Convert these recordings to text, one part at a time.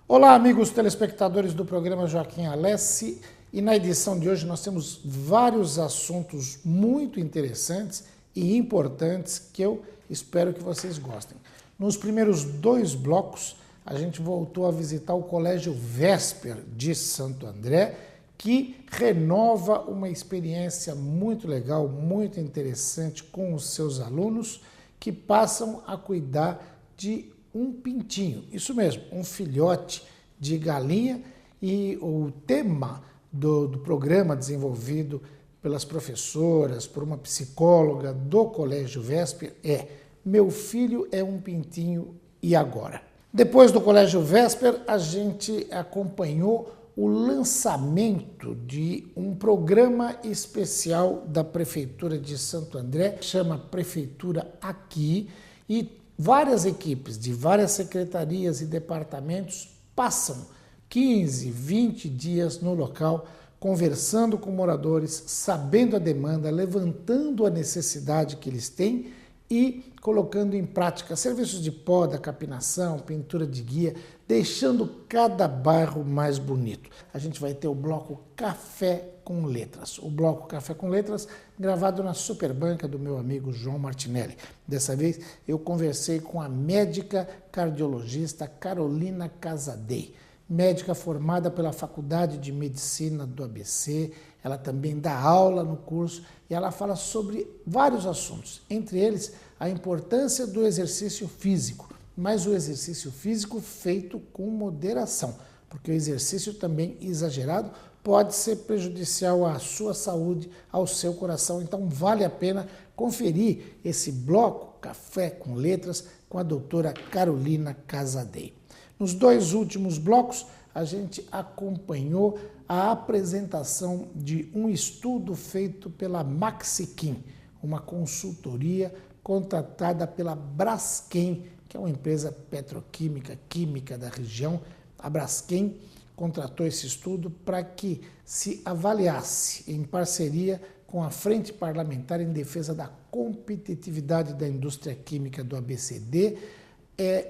Olá, amigos telespectadores do programa Joaquim Alessi, e na edição de hoje nós temos vários assuntos muito interessantes e importantes que eu espero que vocês gostem. Nos primeiros dois blocos, a gente voltou a visitar o Colégio Vesper de Santo André, que renova uma experiência muito legal, muito interessante com os seus alunos, que passam a cuidar de um pintinho, isso mesmo, um filhote de galinha, e o tema do programa desenvolvido pelas professoras, por uma psicóloga do Colégio Vesper é Meu filho é um pintinho e agora? Depois do Colégio Vesper, a gente acompanhou o lançamento de um programa especial da Prefeitura de Santo André, chama Prefeitura Aqui, e várias equipes de várias secretarias e departamentos passam 15, 20 dias no local, conversando com moradores, sabendo a demanda, levantando a necessidade que eles têm e colocando em prática serviços de poda, capinação, pintura de guia, deixando cada bairro mais bonito. A gente vai ter o bloco Café com Letras. O bloco Café com Letras gravado na Superbanca do meu amigo João Martinelli. Dessa vez eu conversei com a médica cardiologista Carolina Casadei, médica formada pela Faculdade de Medicina do ABC. Ela também dá aula no curso e ela fala sobre vários assuntos, entre eles a importância do exercício físico, mas o exercício físico feito com moderação, porque o exercício também exagerado pode ser prejudicial à sua saúde, ao seu coração. Então vale a pena conferir esse bloco Café com Letras com a doutora Carolina Casadei. Nos dois últimos blocos, a gente acompanhou a apresentação de um estudo feito pela Maxiquim, uma consultoria contratada pela Braskem, que é uma empresa petroquímica, química da região. A Braskem contratou esse estudo para que se avaliasse, em parceria com a Frente Parlamentar em Defesa da Competitividade da Indústria Química do ABCD,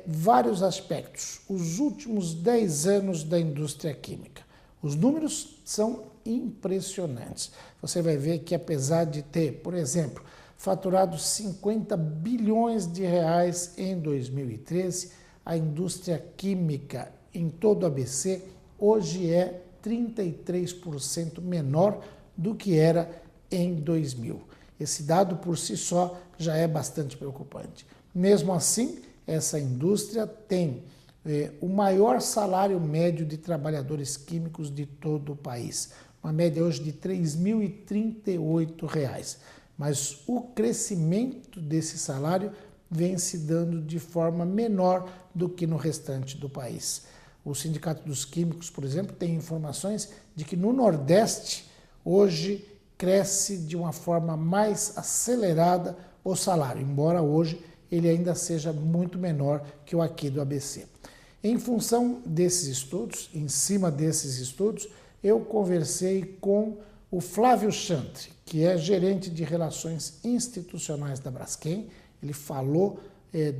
vários aspectos, os últimos 10 anos da indústria química. Os números são impressionantes. Você vai ver que apesar de ter, por exemplo, faturado 50 bilhões de reais em 2013, a indústria química em todo o ABC hoje é 33% menor do que era em 2000. Esse dado por si só já é bastante preocupante. Mesmo assim, essa indústria tem o maior salário médio de trabalhadores químicos de todo o país, uma média hoje de R$ 3.038. Mas o crescimento desse salário vem se dando de forma menor do que no restante do país. O Sindicato dos Químicos, por exemplo, tem informações de que no Nordeste hoje cresce de uma forma mais acelerada o salário, embora hoje ele ainda seja muito menor que o aqui do ABC. Em função desses estudos, em cima desses estudos, eu conversei com o Flávio Chantre, que é gerente de relações institucionais da Braskem. Ele falou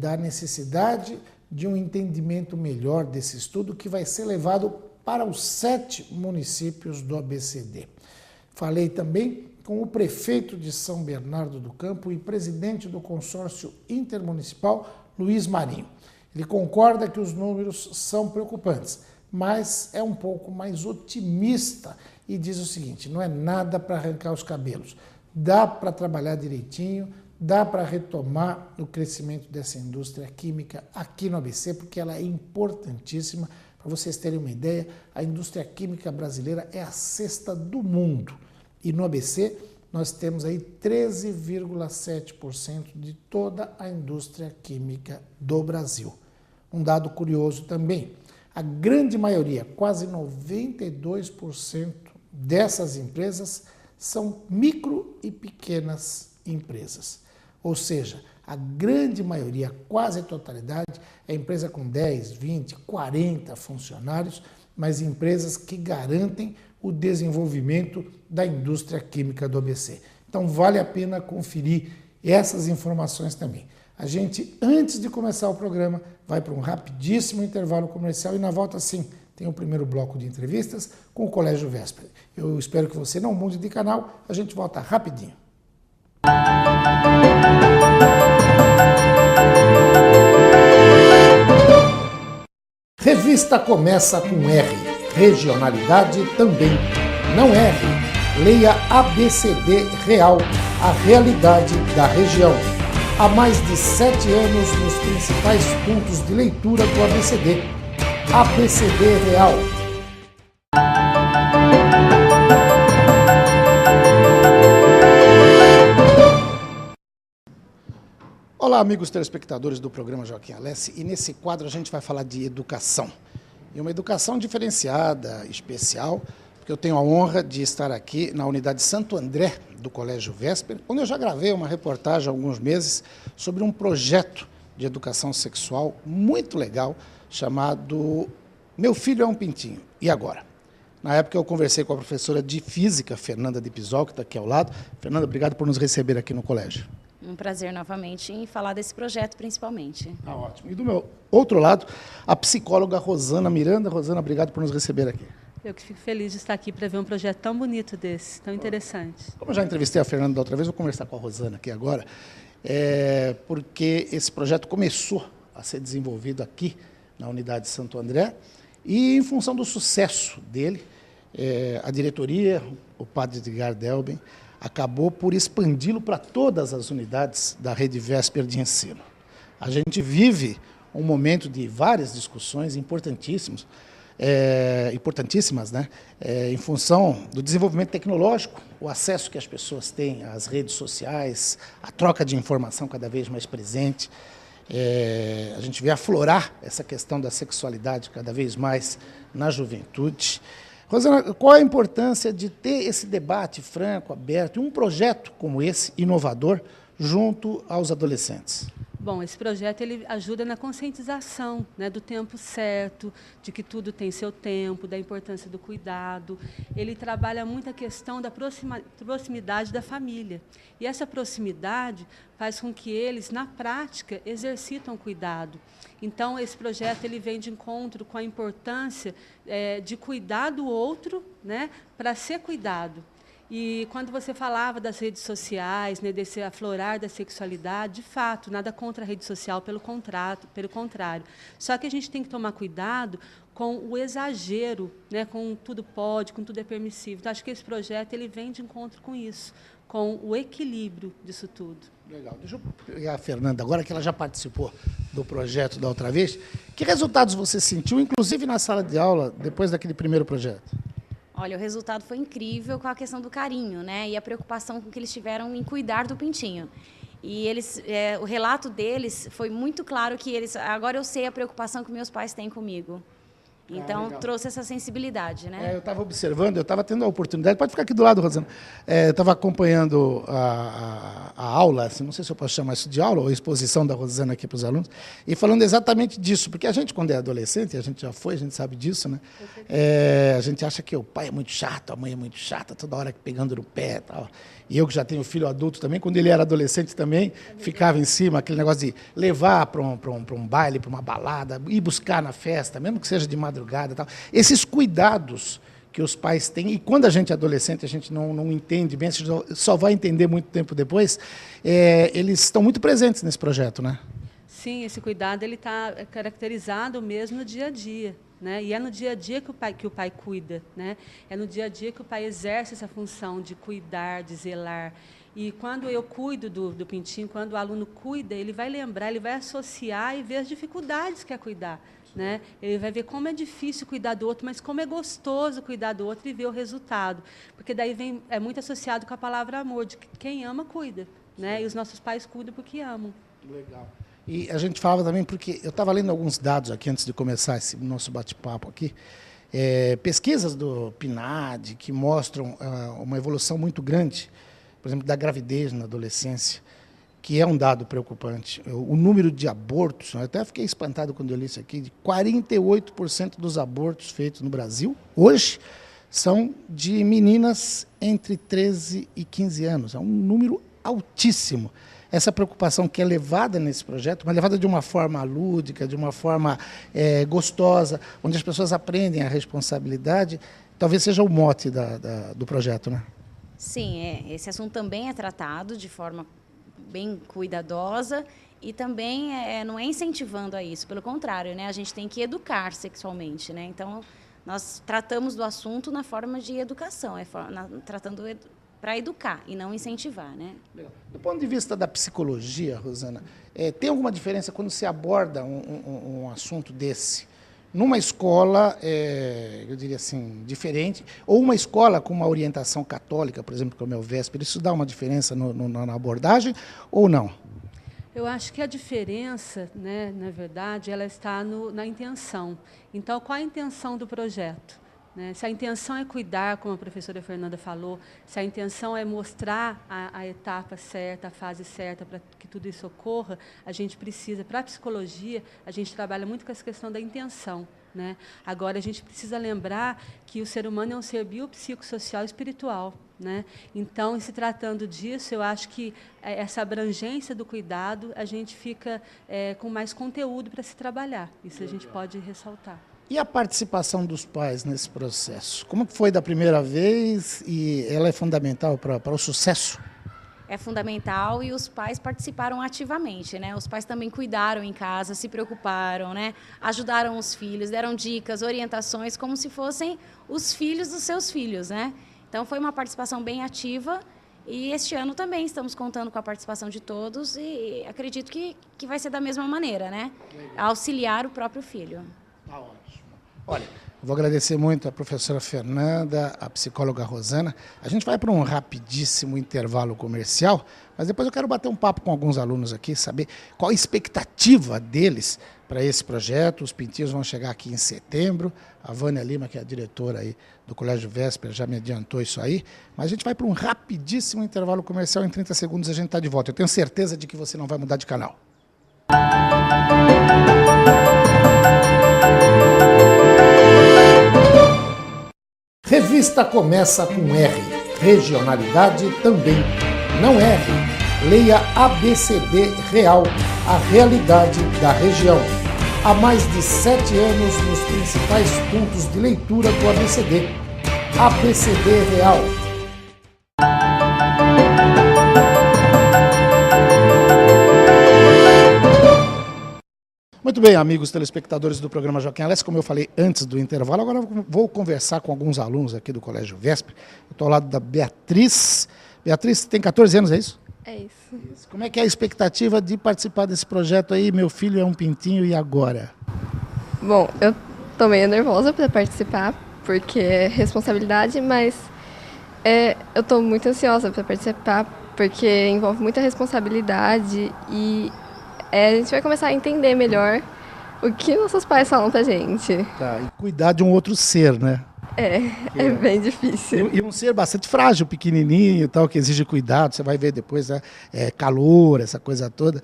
da necessidade de um entendimento melhor desse estudo, que vai ser levado para os 7 municípios do ABCD. Falei também com o prefeito de São Bernardo do Campo e presidente do consórcio intermunicipal, Luiz Marinho. Ele concorda que os números são preocupantes, mas é um pouco mais otimista e diz o seguinte: não é nada para arrancar os cabelos, dá para trabalhar direitinho, dá para retomar o crescimento dessa indústria química aqui no ABC, porque ela é importantíssima. Para vocês terem uma ideia, a indústria química brasileira é a 6ª do mundo. E no ABC nós temos aí 13,7% de toda a indústria química do Brasil. Um dado curioso também, a grande maioria, quase 92% dessas empresas são micro e pequenas empresas. Ou seja, a grande maioria, quase a totalidade, é empresa com 10, 20, 40 funcionários mas empresas que garantem o desenvolvimento da indústria química do ABC. Então vale a pena conferir essas informações também. A gente, antes de começar o programa, vai para um rapidíssimo intervalo comercial e na volta, sim, tem o primeiro bloco de entrevistas com o Colégio Vesper. Eu espero que você não mude de canal, a gente volta rapidinho. Revista começa com R, regionalidade também. Não R, leia ABCD Real, a realidade da região. Há mais de 7 anos nos principais pontos de leitura do ABCD. ABCD Real. Olá, amigos telespectadores do programa Joaquim Alessi, e nesse quadro a gente vai falar de educação. E uma educação diferenciada, especial, porque eu tenho a honra de estar aqui na unidade Santo André do Colégio Vesper, onde eu já gravei uma reportagem há alguns meses sobre um projeto de educação sexual muito legal, chamado Meu Filho é um Pintinho, e agora? Na época eu conversei com a professora de Física, Fernanda de Pisol, que está aqui ao lado. Fernanda, obrigado por nos receber aqui no colégio. Um prazer novamente em falar desse projeto, principalmente. Ah, ótimo. E do meu outro lado, a psicóloga Rosana Miranda. Rosana, obrigado por nos receber aqui. Eu que fico feliz de estar aqui para ver um projeto tão bonito desse, tão interessante. Como eu já entrevistei a Fernanda da outra vez, vou conversar com a Rosana aqui agora, porque esse projeto começou a ser desenvolvido aqui na unidade Santo André e, em função do sucesso dele, a diretoria, o padre Edgar Delben, acabou por expandi-lo para todas as unidades da rede Vesper de ensino. A gente vive um momento de várias discussões importantíssimas, né? Em função do desenvolvimento tecnológico, o acesso que as pessoas têm às redes sociais, a troca de informação cada vez mais presente. A gente vê aflorar essa questão da sexualidade cada vez mais na juventude. Rosana, qual a importância de ter esse debate franco, aberto, e um projeto como esse, inovador, junto aos adolescentes? Bom, esse projeto ele ajuda na conscientização, né, do tempo certo, de que tudo tem seu tempo, da importância do cuidado. Ele trabalha muito a questão da proximidade da família. E essa proximidade faz com que eles, na prática, exercitam o cuidado. Então, esse projeto ele vem de encontro com a importância de cuidar do outro, né, para ser cuidado. E quando você falava das redes sociais, né, desse aflorar da sexualidade, de fato, nada contra a rede social, pelo contrário. Só que a gente tem que tomar cuidado com o exagero, né, com tudo pode, com tudo é permissível. Então, acho que esse projeto ele vem de encontro com isso, com o equilíbrio disso tudo. Legal. Deixa eu pegar a Fernanda agora, que ela já participou do projeto da outra vez. Que resultados você sentiu, inclusive na sala de aula, depois daquele primeiro projeto? Olha, o resultado foi incrível com a questão do carinho, né? E a preocupação com que eles tiveram em cuidar do pintinho. E eles, o relato deles foi muito claro que eles... Agora eu sei a preocupação que meus pais têm comigo. Então, trouxe essa sensibilidade, né? Eu estava observando, eu estava tendo a oportunidade... Pode ficar aqui do lado, Rosana. Eu estava acompanhando a aula, assim, não sei se eu posso chamar isso de aula, ou exposição da Rosana aqui para os alunos, e falando exatamente disso, porque a gente, quando é adolescente, a gente já foi, a gente sabe disso, né? A gente acha que o pai é muito chato, a mãe é muito chata, toda hora pegando no pé e tal. E eu que já tenho filho adulto também, quando ele era adolescente também, ficava em cima, aquele negócio de levar para um baile, para uma balada, ir buscar na festa, mesmo que seja de madrugada e tal. Esses cuidados que os pais têm, e quando a gente é adolescente, a gente não entende bem, a gente só vai entender muito tempo depois, eles estão muito presentes nesse projeto, né? Sim, esse cuidado ele está caracterizado mesmo no dia a dia. Né? E é no dia a dia que o pai cuida, né? É no dia a dia que o pai exerce essa função de cuidar, de zelar. E quando eu cuido do pintinho, quando o aluno cuida, ele vai lembrar, ele vai associar e ver as dificuldades que é cuidar. Né? Ele vai ver como é difícil cuidar do outro, mas como é gostoso cuidar do outro e ver o resultado. Porque daí é muito associado com a palavra amor, de que quem ama, cuida. Né? E os nossos pais cuidam porque amam. Legal. E a gente falava também, porque eu estava lendo alguns dados aqui antes de começar esse nosso bate-papo aqui, pesquisas do PNAD que mostram uma evolução muito grande, por exemplo, da gravidez na adolescência, que é um dado preocupante. O número de abortos, eu até fiquei espantado quando eu li isso aqui, de 48% dos abortos feitos no Brasil, hoje, são de meninas entre 13 e 15 anos. É um número altíssimo. Essa preocupação que é levada nesse projeto, mas levada de uma forma lúdica, de uma forma gostosa, onde as pessoas aprendem a responsabilidade, talvez seja o mote do projeto, né? Sim, esse assunto também é tratado de forma bem cuidadosa e também não é incentivando a isso, pelo contrário, né? A gente tem que educar sexualmente, né? Então, nós tratamos do assunto na forma de educação, tratando para educar e não incentivar, né? Do ponto de vista da psicologia, Rosana, tem alguma diferença quando se aborda um assunto desse numa escola, eu diria assim, diferente, ou uma escola com uma orientação católica, por exemplo, como é o Vésper, isso dá uma diferença na abordagem ou não? Eu acho que a diferença, né, na verdade, ela está na intenção. Então, qual a intenção do projeto? Né? Se a intenção é cuidar, como a professora Fernanda falou, se a intenção é mostrar a etapa certa, a fase certa para que tudo isso ocorra, a gente precisa, para a psicologia, a gente trabalha muito com essa questão da intenção. Né? Agora, a gente precisa lembrar que o ser humano é um ser biopsicossocial e espiritual. Né? Então, se tratando disso, eu acho que essa abrangência do cuidado, a gente fica com mais conteúdo para se trabalhar. Isso a gente pode ressaltar. E a participação dos pais nesse processo? Como foi da primeira vez e ela é fundamental para o sucesso? É fundamental e os pais participaram ativamente, né? Os pais também cuidaram em casa, se preocuparam, né? Ajudaram os filhos, deram dicas, orientações, como se fossem os filhos dos seus filhos, né? Então, foi uma participação bem ativa e este ano também estamos contando com a participação de todos e acredito que vai ser da mesma maneira, né? Auxiliar o próprio filho. Tá ótimo. Olha, eu vou agradecer muito a professora Fernanda, a psicóloga Rosana. A gente vai para um rapidíssimo intervalo comercial, mas depois eu quero bater um papo com alguns alunos aqui, saber qual a expectativa deles para esse projeto. Os pintinhos vão chegar aqui em setembro. A Vânia Lima, que é a diretora aí do Colégio Vésper, já me adiantou isso aí. Mas a gente vai para um rapidíssimo intervalo comercial. Em 30 segundos a gente está de volta. Eu tenho certeza de que você não vai mudar de canal. Revista começa com R. Regionalidade também. Não R. Leia ABCD Real, a realidade da região. Há mais de 7 anos nos principais pontos de leitura do ABCD. ABCD Real. Muito bem, amigos telespectadores do programa Joaquim Alessi, como eu falei antes do intervalo, agora eu vou conversar com alguns alunos aqui do Colégio Vésper. Eu estou ao lado da Beatriz. Beatriz, tem 14 anos, é isso? É isso. Como é que é a expectativa de participar desse projeto aí? Meu filho é um pintinho, e agora? Bom, eu tô meio nervosa para participar, porque é responsabilidade, mas eu tô muito ansiosa para participar, porque envolve muita responsabilidade e a gente vai começar a entender melhor o que nossos pais falam pra gente. Tá, e cuidar de um outro ser, né? É bem difícil. E um ser bastante frágil, pequenininho e tal, que exige cuidado, você vai ver depois, né? Calor, essa coisa toda.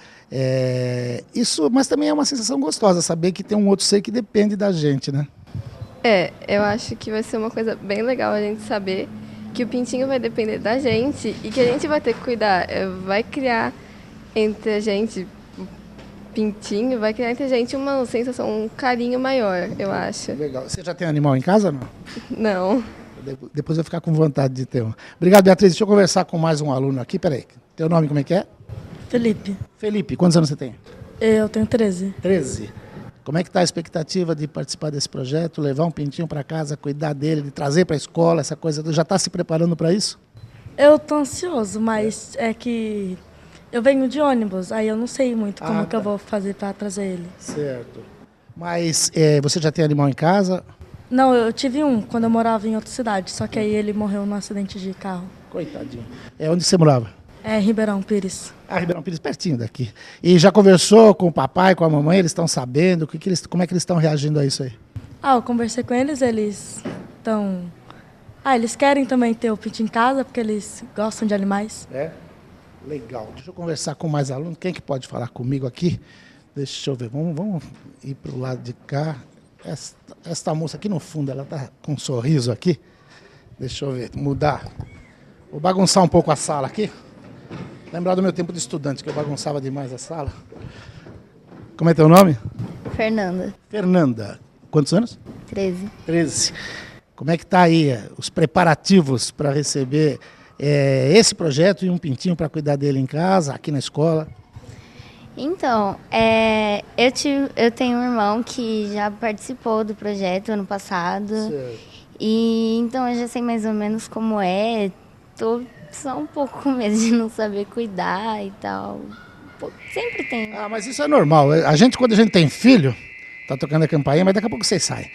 Isso, mas também é uma sensação gostosa, saber que tem um outro ser que depende da gente, né? Eu acho que vai ser uma coisa bem legal a gente saber que o pintinho vai depender da gente e que a gente vai ter que cuidar. Vai criar entre a gente, o pintinho, vai criar entre a gente uma sensação, um carinho maior, eu acho. Legal. Você já tem animal em casa ou não? Não. Depois eu vou ficar com vontade de ter um. Obrigado, Beatriz. Deixa eu conversar com mais um aluno aqui. Peraí, teu nome como é que é? Felipe. Felipe, quantos anos você tem? Eu tenho 13. 13. Como é que está a expectativa de participar desse projeto, levar um pintinho para casa, cuidar dele, de trazer para a escola, essa coisa? Já está se preparando para isso? Eu tô ansioso, mas é que eu venho de ônibus, aí eu não sei muito como que eu vou fazer para trazer ele. Certo. Mas você já tem animal em casa? Não, eu tive um quando eu morava em outra cidade, só que aí ele morreu num acidente de carro. Coitadinho. Onde você morava? Ribeirão Pires. Ribeirão Pires, pertinho daqui. E já conversou com o papai, com a mamãe? Eles estão sabendo? Como é que eles estão reagindo a isso aí? Eu conversei com eles, eles estão... eles querem também ter o pintinho em casa, porque eles gostam de animais. Legal. Deixa eu conversar com mais alunos. Quem que pode falar comigo aqui? Deixa eu ver. Vamos ir para o lado de cá. Esta moça aqui no fundo, ela está com um sorriso aqui. Deixa eu ver, mudar. Vou bagunçar um pouco a sala aqui. Lembrar do meu tempo de estudante, que eu bagunçava demais a sala. Como é teu nome? Fernanda. Fernanda. Quantos anos? 13. 13. Como é que está aí os preparativos para receber esse projeto e um pintinho para cuidar dele em casa, aqui na escola? Então, eu tenho um irmão que já participou do projeto ano passado. Certo. E então eu já sei mais ou menos como é. Tô só um pouco com medo de não saber cuidar e tal. Sempre tem. Ah, mas isso é normal. Quando a gente tem filho, tá tocando a campainha, mas daqui a pouco vocês saem.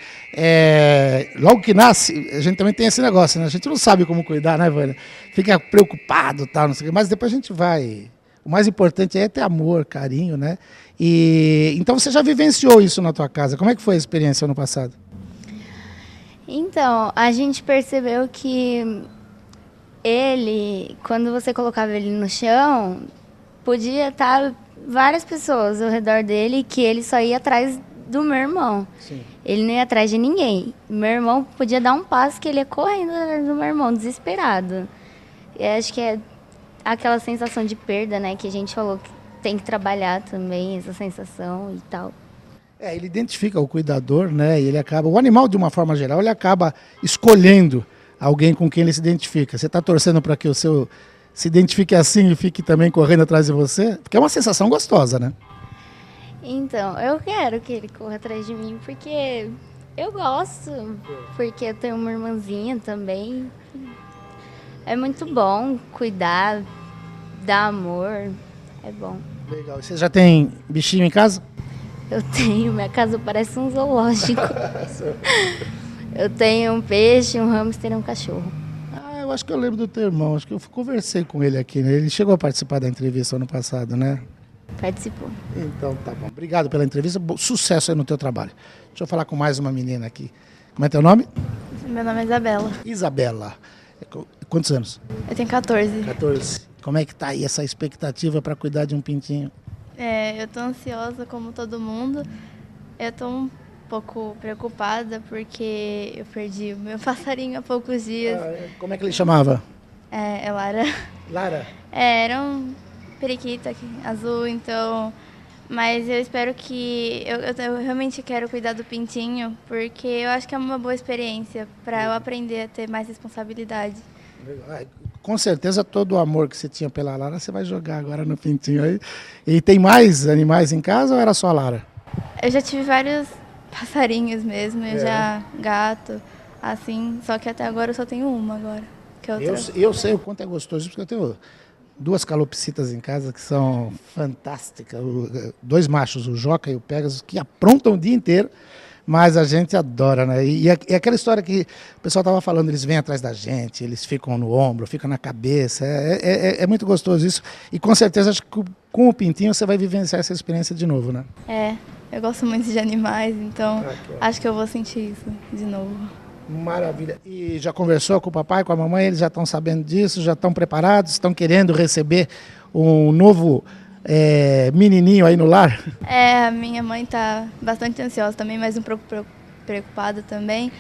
Logo que nasce, a gente também tem esse negócio, né? A gente não sabe como cuidar, né, Vânia? Fica preocupado, tal, não sei o quê, mas depois a gente vai. O mais importante é ter amor, carinho, né? Então você já vivenciou isso na tua casa. Como é que foi a experiência ano passado? Então, a gente percebeu que quando você colocava ele no chão, podia estar várias pessoas ao redor dele, que ele só ia atrás do meu irmão. Sim. Ele não ia atrás de ninguém. Meu irmão podia dar um passo que ele ia correndo atrás do meu irmão, desesperado. E acho que é aquela sensação de perda, né, que a gente falou que tem que trabalhar também, essa sensação e tal. Ele identifica o cuidador, né? E o animal, de uma forma geral, ele acaba escolhendo alguém com quem ele se identifica. Você está torcendo para que o seu se identifique assim e fique também correndo atrás de você? Porque é uma sensação gostosa, né? Então, eu quero que ele corra atrás de mim, porque eu gosto, porque eu tenho uma irmãzinha também. É muito bom cuidar, dar amor, é bom. Legal. Você já tem bichinho em casa? Eu tenho, minha casa parece um zoológico. Eu tenho um peixe, um hamster e um cachorro. Eu acho que eu lembro do teu irmão, acho que eu conversei com ele aqui, né? Ele chegou a participar da entrevista ano passado, né? Participou. Então tá bom. Obrigado pela entrevista, sucesso aí no teu trabalho. Deixa eu falar com mais uma menina aqui. Como é teu nome? Meu nome é Isabela. Isabela. Quantos anos? Eu tenho 14. 14. Como é que tá aí essa expectativa para cuidar de um pintinho? Eu tô ansiosa como todo mundo. Eu tô um pouco preocupada porque eu perdi o meu passarinho há poucos dias. Como é que ele chamava? É Lara. Lara? Era um periquito aqui, azul, então... Mas eu espero que... Eu realmente quero cuidar do pintinho, porque eu acho que é uma boa experiência para eu aprender a ter mais responsabilidade. Com certeza todo o amor que você tinha pela Lara você vai jogar agora no pintinho aí. E tem mais animais em casa ou era só a Lara? Eu já tive vários passarinhos mesmo, já gato, assim, só que até agora eu só tenho uma agora. Que é outra. Eu sei o quanto é gostoso, porque eu tenho 2 calopsitas em casa que são fantásticas. 2 machos, o Joca e o Pegasus, que aprontam o dia inteiro, mas a gente adora, né? E aquela história que o pessoal estava falando, eles vêm atrás da gente, eles ficam no ombro, ficam na cabeça, é muito gostoso isso. E com certeza, acho que com o pintinho você vai vivenciar essa experiência de novo, né? Eu gosto muito de animais, então acho que eu vou sentir isso de novo. Maravilha. E já conversou com o papai, com a mamãe? Eles já estão sabendo disso? Já estão preparados? Estão querendo receber um novo menininho aí no lar? A minha mãe está bastante ansiosa também, mas um pouco preocupada também,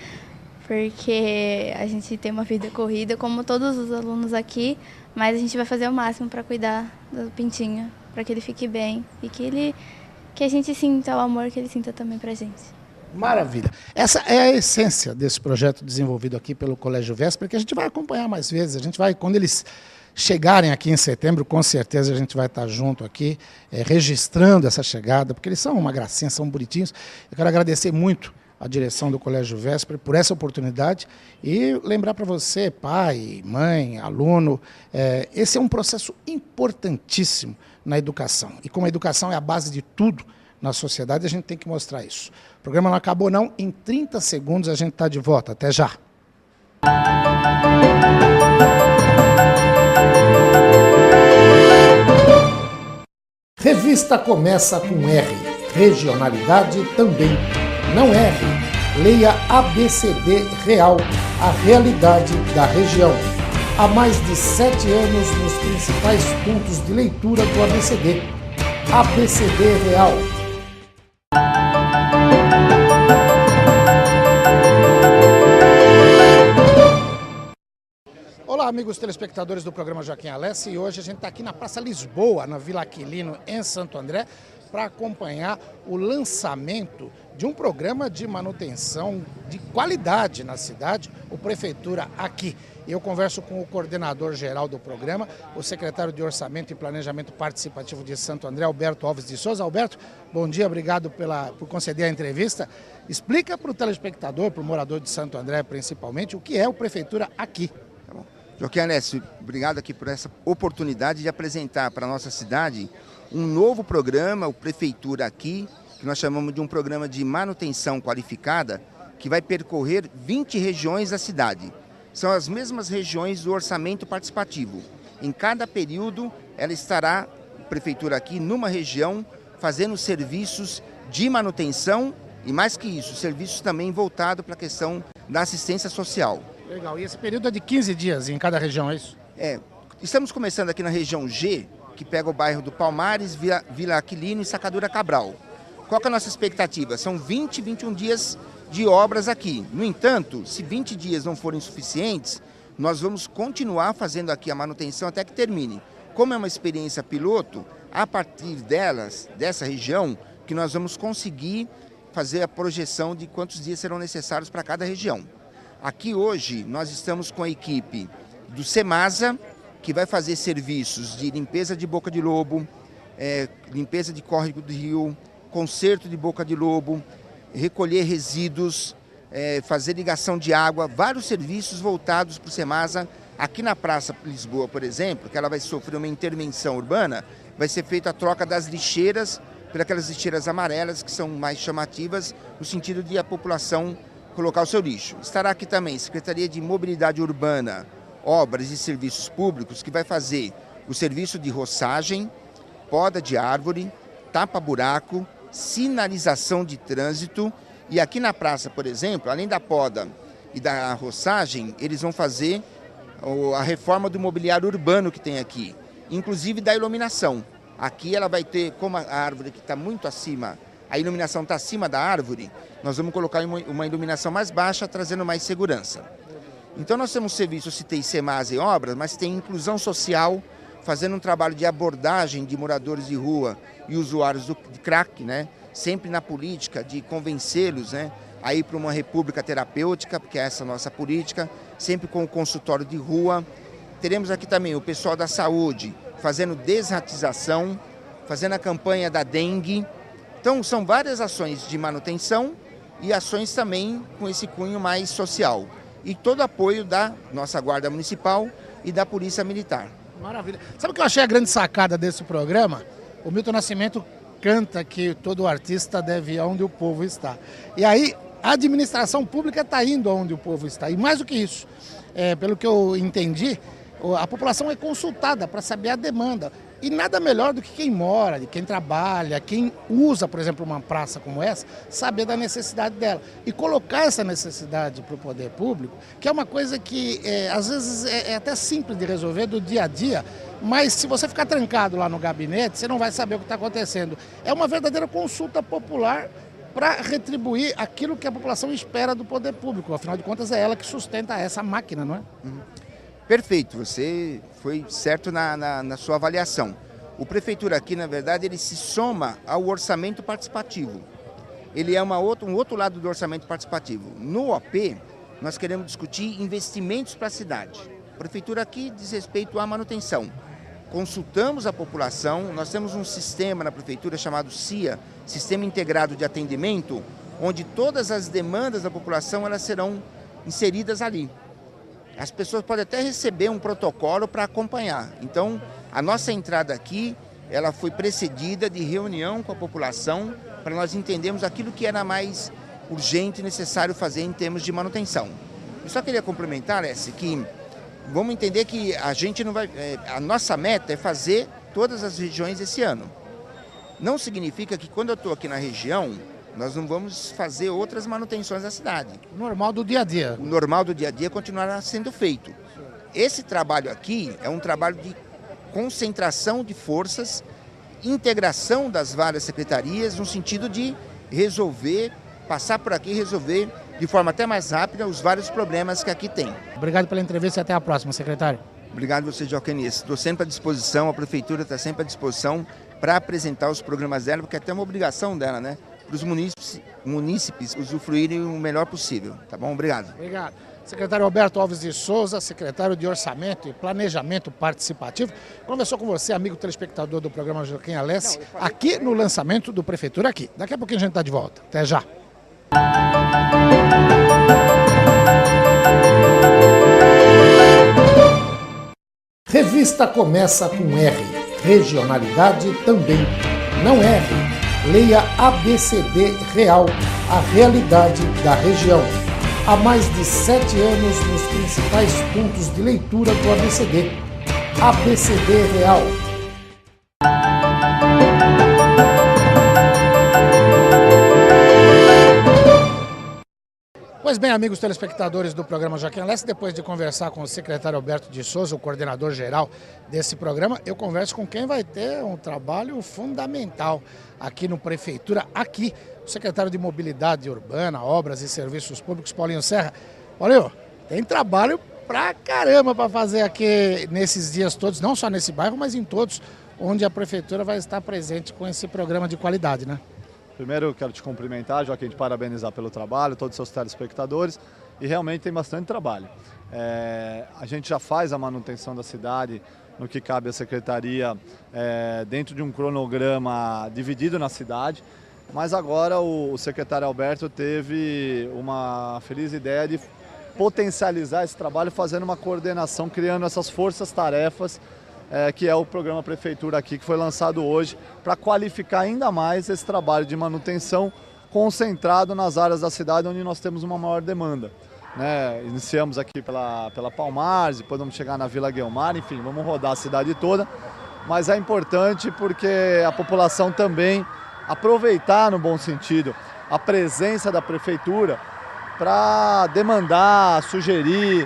porque a gente tem uma vida corrida, como todos os alunos aqui, mas a gente vai fazer o máximo para cuidar do pintinho, para que ele fique bem e que a gente sinta o amor que ele sinta também pra gente. Maravilha. Essa é a essência desse projeto desenvolvido aqui pelo Colégio Véspera, que a gente vai acompanhar mais vezes. A gente vai, quando eles chegarem aqui em setembro, com certeza a gente vai estar junto aqui, registrando essa chegada, porque eles são uma gracinha, são bonitinhos. Eu quero agradecer muito a direção do Colégio Véspera por essa oportunidade e lembrar para você, pai, mãe, aluno, esse é um processo importantíssimo na educação. E como a educação é a base de tudo na sociedade, a gente tem que mostrar isso. O programa não acabou não, em 30 segundos a gente está de volta. Até já! Revista começa com R. Regionalidade também. Não R. Leia ABCD Real, a realidade da região. há mais de 7 anos nos principais pontos de leitura do ABCD. ABCD Real. Olá, amigos telespectadores do programa Joaquim Alessi, e hoje a gente está aqui na Praça Lisboa, na Vila Aquilino, em Santo André, para acompanhar o lançamento de um programa de manutenção de qualidade na cidade, o Prefeitura Aqui. Eu converso com o coordenador geral do programa, o secretário de Orçamento e Planejamento Participativo de Santo André, Alberto Alves de Souza. Alberto, bom dia, obrigado por conceder a entrevista. Explica para o telespectador, para o morador de Santo André principalmente, o que é o Prefeitura Aqui. Tá bom. Joaquim Alessi, obrigado aqui por essa oportunidade de apresentar para a nossa cidade um novo programa, o Prefeitura Aqui, que nós chamamos de um programa de manutenção qualificada, que vai percorrer 20 regiões da cidade. São as mesmas regiões do orçamento participativo. Em cada período, ela estará, a Prefeitura Aqui, numa região, fazendo serviços de manutenção e, mais que isso, serviços também voltados para a questão da assistência social. Legal, e esse período é de 15 dias em cada região, é isso? Estamos começando aqui na região G, que pega o bairro do Palmares, Vila Aquilino e Sacadura Cabral. Qual que é a nossa expectativa? São 20, 21 dias de obras aqui. No entanto, se 20 dias não forem suficientes, nós vamos continuar fazendo aqui a manutenção até que termine. Como é uma experiência piloto, a partir dessa região, que nós vamos conseguir fazer a projeção de quantos dias serão necessários para cada região. Aqui hoje nós estamos com a equipe do Semasa, que vai fazer serviços de limpeza de boca de lobo, limpeza de córrego do rio, conserto de boca de lobo, recolher resíduos, fazer ligação de água, vários serviços voltados para o Semasa. Aqui na Praça Lisboa, por exemplo, que ela vai sofrer uma intervenção urbana, vai ser feita a troca das lixeiras por aquelas lixeiras amarelas que são mais chamativas no sentido de a população colocar o seu lixo. Estará aqui também Secretaria de Mobilidade Urbana, Obras e Serviços Públicos, que vai fazer o serviço de roçagem, poda de árvore, tapa-buraco, sinalização de trânsito. E aqui na praça, por exemplo, além da poda e da roçagem, eles vão fazer a reforma do mobiliário urbano que tem aqui, inclusive da iluminação. Aqui ela vai ter, como a árvore que está muito acima, a iluminação está acima da árvore, nós vamos colocar uma iluminação mais baixa, trazendo mais segurança. Então nós temos serviço, eu citei Semasa e obras, mas tem inclusão social, fazendo um trabalho de abordagem de moradores de rua e usuários de crack, né? Sempre na política de convencê-los, né, a ir para uma república terapêutica, porque é essa a nossa política, sempre com o consultório de rua. Teremos aqui também o pessoal da saúde, fazendo desratização, fazendo a campanha da dengue. Então são várias ações de manutenção e ações também com esse cunho mais social. E todo apoio da nossa Guarda Municipal e da Polícia Militar. Maravilha. Sabe o que eu achei a grande sacada desse programa? O Milton Nascimento canta que todo artista deve ir aonde o povo está. E aí a administração pública está indo aonde o povo está. E mais do que isso, pelo que eu entendi, a população é consultada para saber a demanda. E nada melhor do que quem mora, quem trabalha, quem usa, por exemplo, uma praça como essa, saber da necessidade dela. E colocar essa necessidade para o poder público, que é uma coisa que às vezes é até simples de resolver do dia a dia, mas se você ficar trancado lá no gabinete, você não vai saber o que está acontecendo. É uma verdadeira consulta popular para retribuir aquilo que a população espera do poder público. Afinal de contas, é ela que sustenta essa máquina, não é? Perfeito, você foi certo na sua avaliação. O Prefeitura Aqui, na verdade, ele se soma ao orçamento participativo. Ele é um outro lado do orçamento participativo. No OP, nós queremos discutir investimentos para a cidade. A Prefeitura Aqui diz respeito à manutenção. Consultamos a população, nós temos um sistema na Prefeitura chamado CIA, Sistema Integrado de Atendimento, onde todas as demandas da população elas serão inseridas ali. As pessoas podem até receber um protocolo para acompanhar. Então, a nossa entrada aqui, ela foi precedida de reunião com a população para nós entendermos aquilo que era mais urgente e necessário fazer em termos de manutenção. Eu só queria complementar, Alessi, que vamos entender que a gente não vai... a nossa meta é fazer todas as regiões esse ano. Não significa que quando eu estou aqui na região, nós não vamos fazer outras manutenções da cidade. O normal do dia a dia. O normal do dia a dia continuará sendo feito. esse trabalho aqui é um trabalho de concentração de forças, integração das várias secretarias, no sentido de resolver, passar por aqui e resolver de forma até mais rápida os vários problemas que aqui tem. Obrigado pela entrevista e até a próxima, secretário. Obrigado a você, Joaquinice. Estou sempre à disposição, a Prefeitura está sempre à disposição para apresentar os programas dela, porque é até uma obrigação dela, né? Para os munícipes usufruírem o melhor possível. Tá bom? Obrigado. Obrigado. Secretário Alberto Alves de Souza, secretário de Orçamento e Planejamento Participativo, conversou com você, amigo telespectador do programa Joaquim Alessi, aqui no lançamento do Prefeitura aqui. Daqui a pouquinho a gente está de volta. Até já. Revista começa com R. Regionalidade também. Não erre. Leia ABCD Real, a realidade da região. Há mais de 7 anos nos principais pontos de leitura do ABCD. ABCD Real. Pois bem, amigos telespectadores do programa Joaquim Alessi, depois de conversar com o secretário Alberto de Souza, o coordenador geral desse programa, eu converso com quem vai ter um trabalho fundamental aqui no Prefeitura, aqui, o secretário de Mobilidade Urbana, Obras e Serviços Públicos, Paulinho Serra. Paulinho, tem trabalho pra caramba para fazer aqui nesses dias todos, não só nesse bairro, mas em todos, onde a Prefeitura vai estar presente com esse programa de qualidade, né? Primeiro, eu quero te cumprimentar, Joaquim, te parabenizar pelo trabalho, todos os seus telespectadores, e realmente tem bastante trabalho. A gente já faz a manutenção da cidade no que cabe à Secretaria dentro de um cronograma dividido na cidade, mas agora o secretário Alberto teve uma feliz ideia de potencializar esse trabalho, fazendo uma coordenação, criando essas forças-tarefas, que é o programa Prefeitura aqui, que foi lançado hoje, para qualificar ainda mais esse trabalho de manutenção concentrado nas áreas da cidade onde nós temos uma maior demanda. Iniciamos aqui pela Palmares, depois vamos chegar na Vila Guilmar, enfim, vamos rodar a cidade toda, mas é importante porque a população também aproveitar, no bom sentido, a presença da Prefeitura para demandar, sugerir,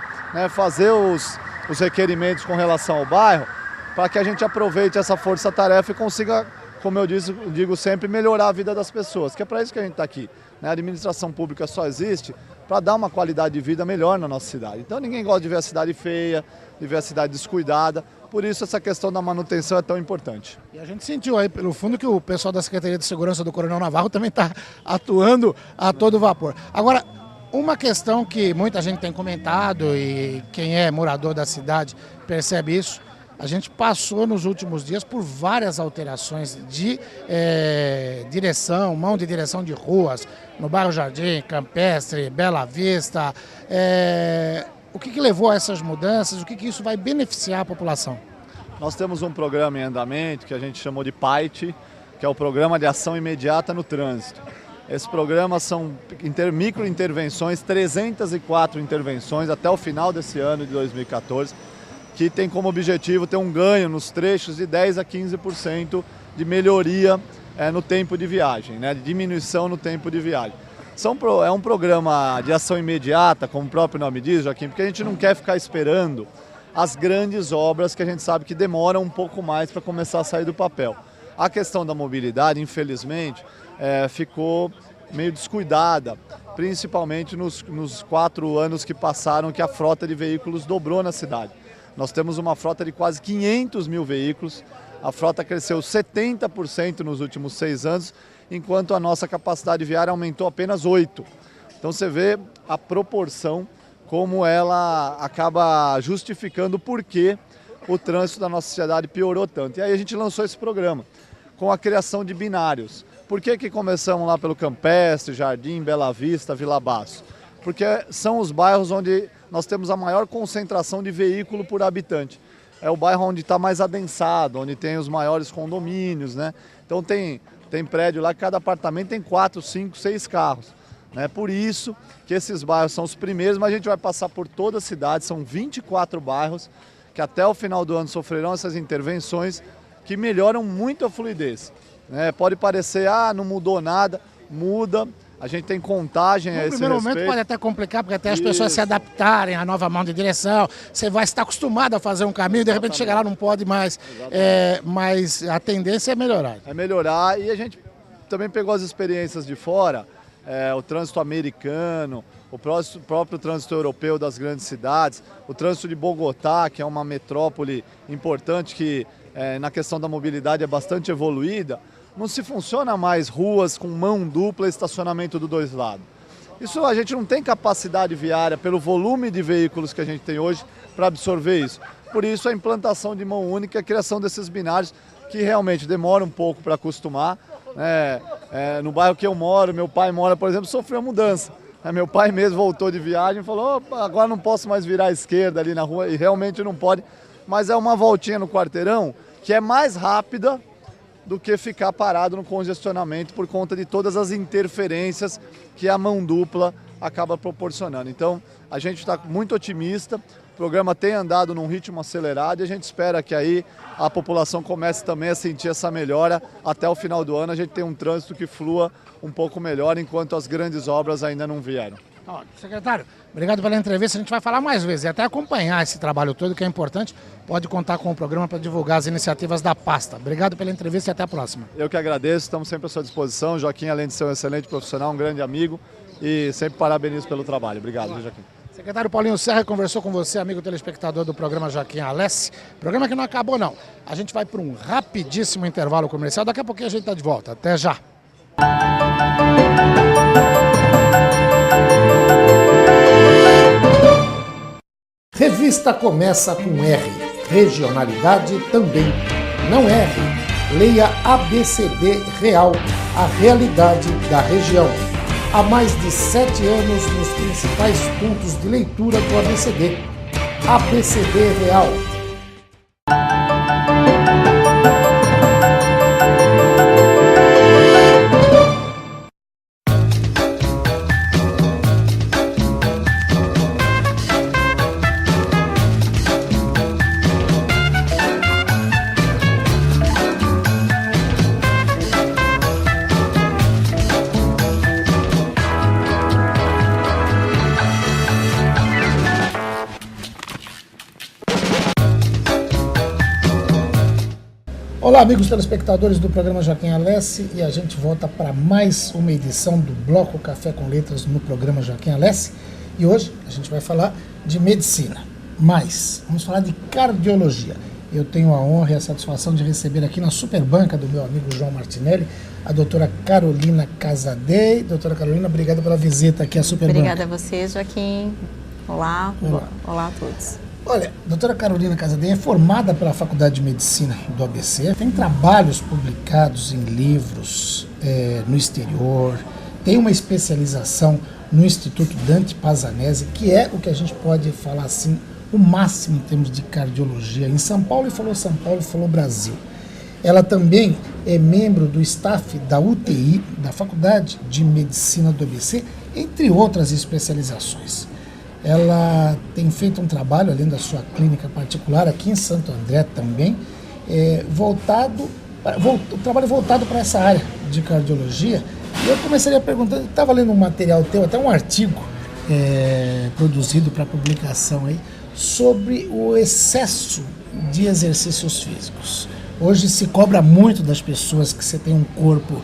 fazer os requerimentos com relação ao bairro, para que a gente aproveite essa força-tarefa e consiga, como eu digo sempre, melhorar a vida das pessoas, que é para isso que a gente está aqui. A administração pública só existe para dar uma qualidade de vida melhor na nossa cidade. Então ninguém gosta de ver a cidade feia, de ver a cidade descuidada, por isso essa questão da manutenção é tão importante. E a gente sentiu aí pelo fundo que o pessoal da Secretaria de Segurança do Coronel Navarro também está atuando a todo vapor. Agora, uma questão que muita gente tem comentado e quem é morador da cidade percebe isso, a gente passou nos últimos dias por várias alterações de mão de direção de ruas, no bairro Jardim, Campestre, Bela Vista. O que levou a essas mudanças? O que isso vai beneficiar a população? Nós temos um programa em andamento que a gente chamou de PAIT, que é o Programa de Ação Imediata no Trânsito. Esse programa são microintervenções, 304 intervenções até o final desse ano de 2014, que tem como objetivo ter um ganho nos trechos de 10% a 15% de melhoria no tempo de viagem, de diminuição no tempo de viagem. É um programa de ação imediata, como o próprio nome diz, Joaquim, porque a gente não quer ficar esperando as grandes obras que a gente sabe que demoram um pouco mais para começar a sair do papel. A questão da mobilidade, infelizmente, ficou meio descuidada, principalmente nos 4 anos que passaram, que a frota de veículos dobrou na cidade. Nós temos uma frota de quase 500 mil veículos, a frota cresceu 70% nos últimos 6 anos, enquanto a nossa capacidade viária aumentou apenas 8%. Então você vê a proporção, como ela acaba justificando por que o trânsito da nossa sociedade piorou tanto. E aí a gente lançou esse programa, com a criação de binários. Por que começamos lá pelo Campestre, Jardim, Bela Vista, Vila Baço? Porque são os bairros onde nós temos a maior concentração de veículo por habitante. É o bairro onde está mais adensado, onde tem os maiores condomínios, Então tem prédio lá que cada apartamento tem 4, 5, 6 carros. Por isso que esses bairros são os primeiros, mas a gente vai passar por toda a cidade, são 24 bairros que até o final do ano sofrerão essas intervenções que melhoram muito a fluidez. Pode parecer, não mudou nada, muda. A gente tem contagem a esse primeiro respeito. momento pode até complicar, porque até as pessoas se adaptarem à nova mão de direção. Você vai estar acostumado a fazer um caminho, de repente chegar lá não pode mais. Mas a tendência é melhorar. É melhorar, e a gente também pegou as experiências de fora, o trânsito americano, o próprio trânsito europeu das grandes cidades, o trânsito de Bogotá, que é uma metrópole importante que na questão da mobilidade é bastante evoluída. Não se funciona mais ruas com mão dupla e estacionamento dos dois lados. Isso a gente não tem capacidade viária pelo volume de veículos que a gente tem hoje para absorver isso. Por isso a implantação de mão única e a criação desses binários que realmente demora um pouco para acostumar. No bairro que eu moro, meu pai mora, por exemplo, sofreu a mudança. Meu pai mesmo voltou de viagem e falou, agora não posso mais virar à esquerda ali na rua, e realmente não pode. Mas é uma voltinha no quarteirão que é mais rápida do que ficar parado no congestionamento por conta de todas as interferências que a mão dupla acaba proporcionando. Então, a gente está muito otimista, o programa tem andado num ritmo acelerado e a gente espera que aí a população comece também a sentir essa melhora. Até o final do ano a gente tem um trânsito que flua um pouco melhor, enquanto as grandes obras ainda não vieram. Secretário, obrigado pela entrevista. A gente vai falar mais vezes e até acompanhar esse trabalho todo, que é importante. Pode contar com o programa para divulgar as iniciativas da pasta. Obrigado pela entrevista e até a próxima. Eu que agradeço, estamos sempre à sua disposição. Joaquim, além de ser um excelente profissional, um grande amigo, e sempre parabenizo pelo trabalho. Obrigado, Joaquim. Secretário Paulinho Serra conversou com você, amigo telespectador do programa Joaquim Alessi. Programa que não acabou, não. A gente vai para um rapidíssimo intervalo comercial. Daqui a pouquinho a gente está de volta. Até já. Revista começa com R. Regionalidade também. Não R. Leia ABCD Real, a realidade da região. Há mais de 7 anos nos principais pontos de leitura do ABCD. ABCD Real. Olá, amigos telespectadores do programa Joaquim Alessi, e a gente volta para mais uma edição do Bloco Café com Letras no programa Joaquim Alessi. E hoje a gente vai falar de medicina, mas vamos falar de cardiologia. Eu tenho a honra e a satisfação de receber aqui na superbanca do meu amigo João Martinelli a doutora Carolina Casadei. Doutora Carolina, obrigado pela visita aqui à superbanca. Obrigada a você, Joaquim. Olá a todos. Olha, a doutora Carolina Casadei é formada pela Faculdade de Medicina do ABC, tem trabalhos publicados em livros no exterior, tem uma especialização no Instituto Dante Pazanese, que é o que a gente pode falar assim, o máximo em termos de cardiologia. Em São Paulo, e falou São Paulo, falou Brasil. Ela também é membro do staff da UTI, da Faculdade de Medicina do ABC, entre outras especializações. Ela tem feito um trabalho, além da sua clínica particular, aqui em Santo André também, trabalho voltado para essa área de cardiologia. E eu começaria perguntando, estava lendo um material teu, até um artigo produzido para publicação aí, sobre o excesso de exercícios físicos. Hoje se cobra muito das pessoas que você tem um corpo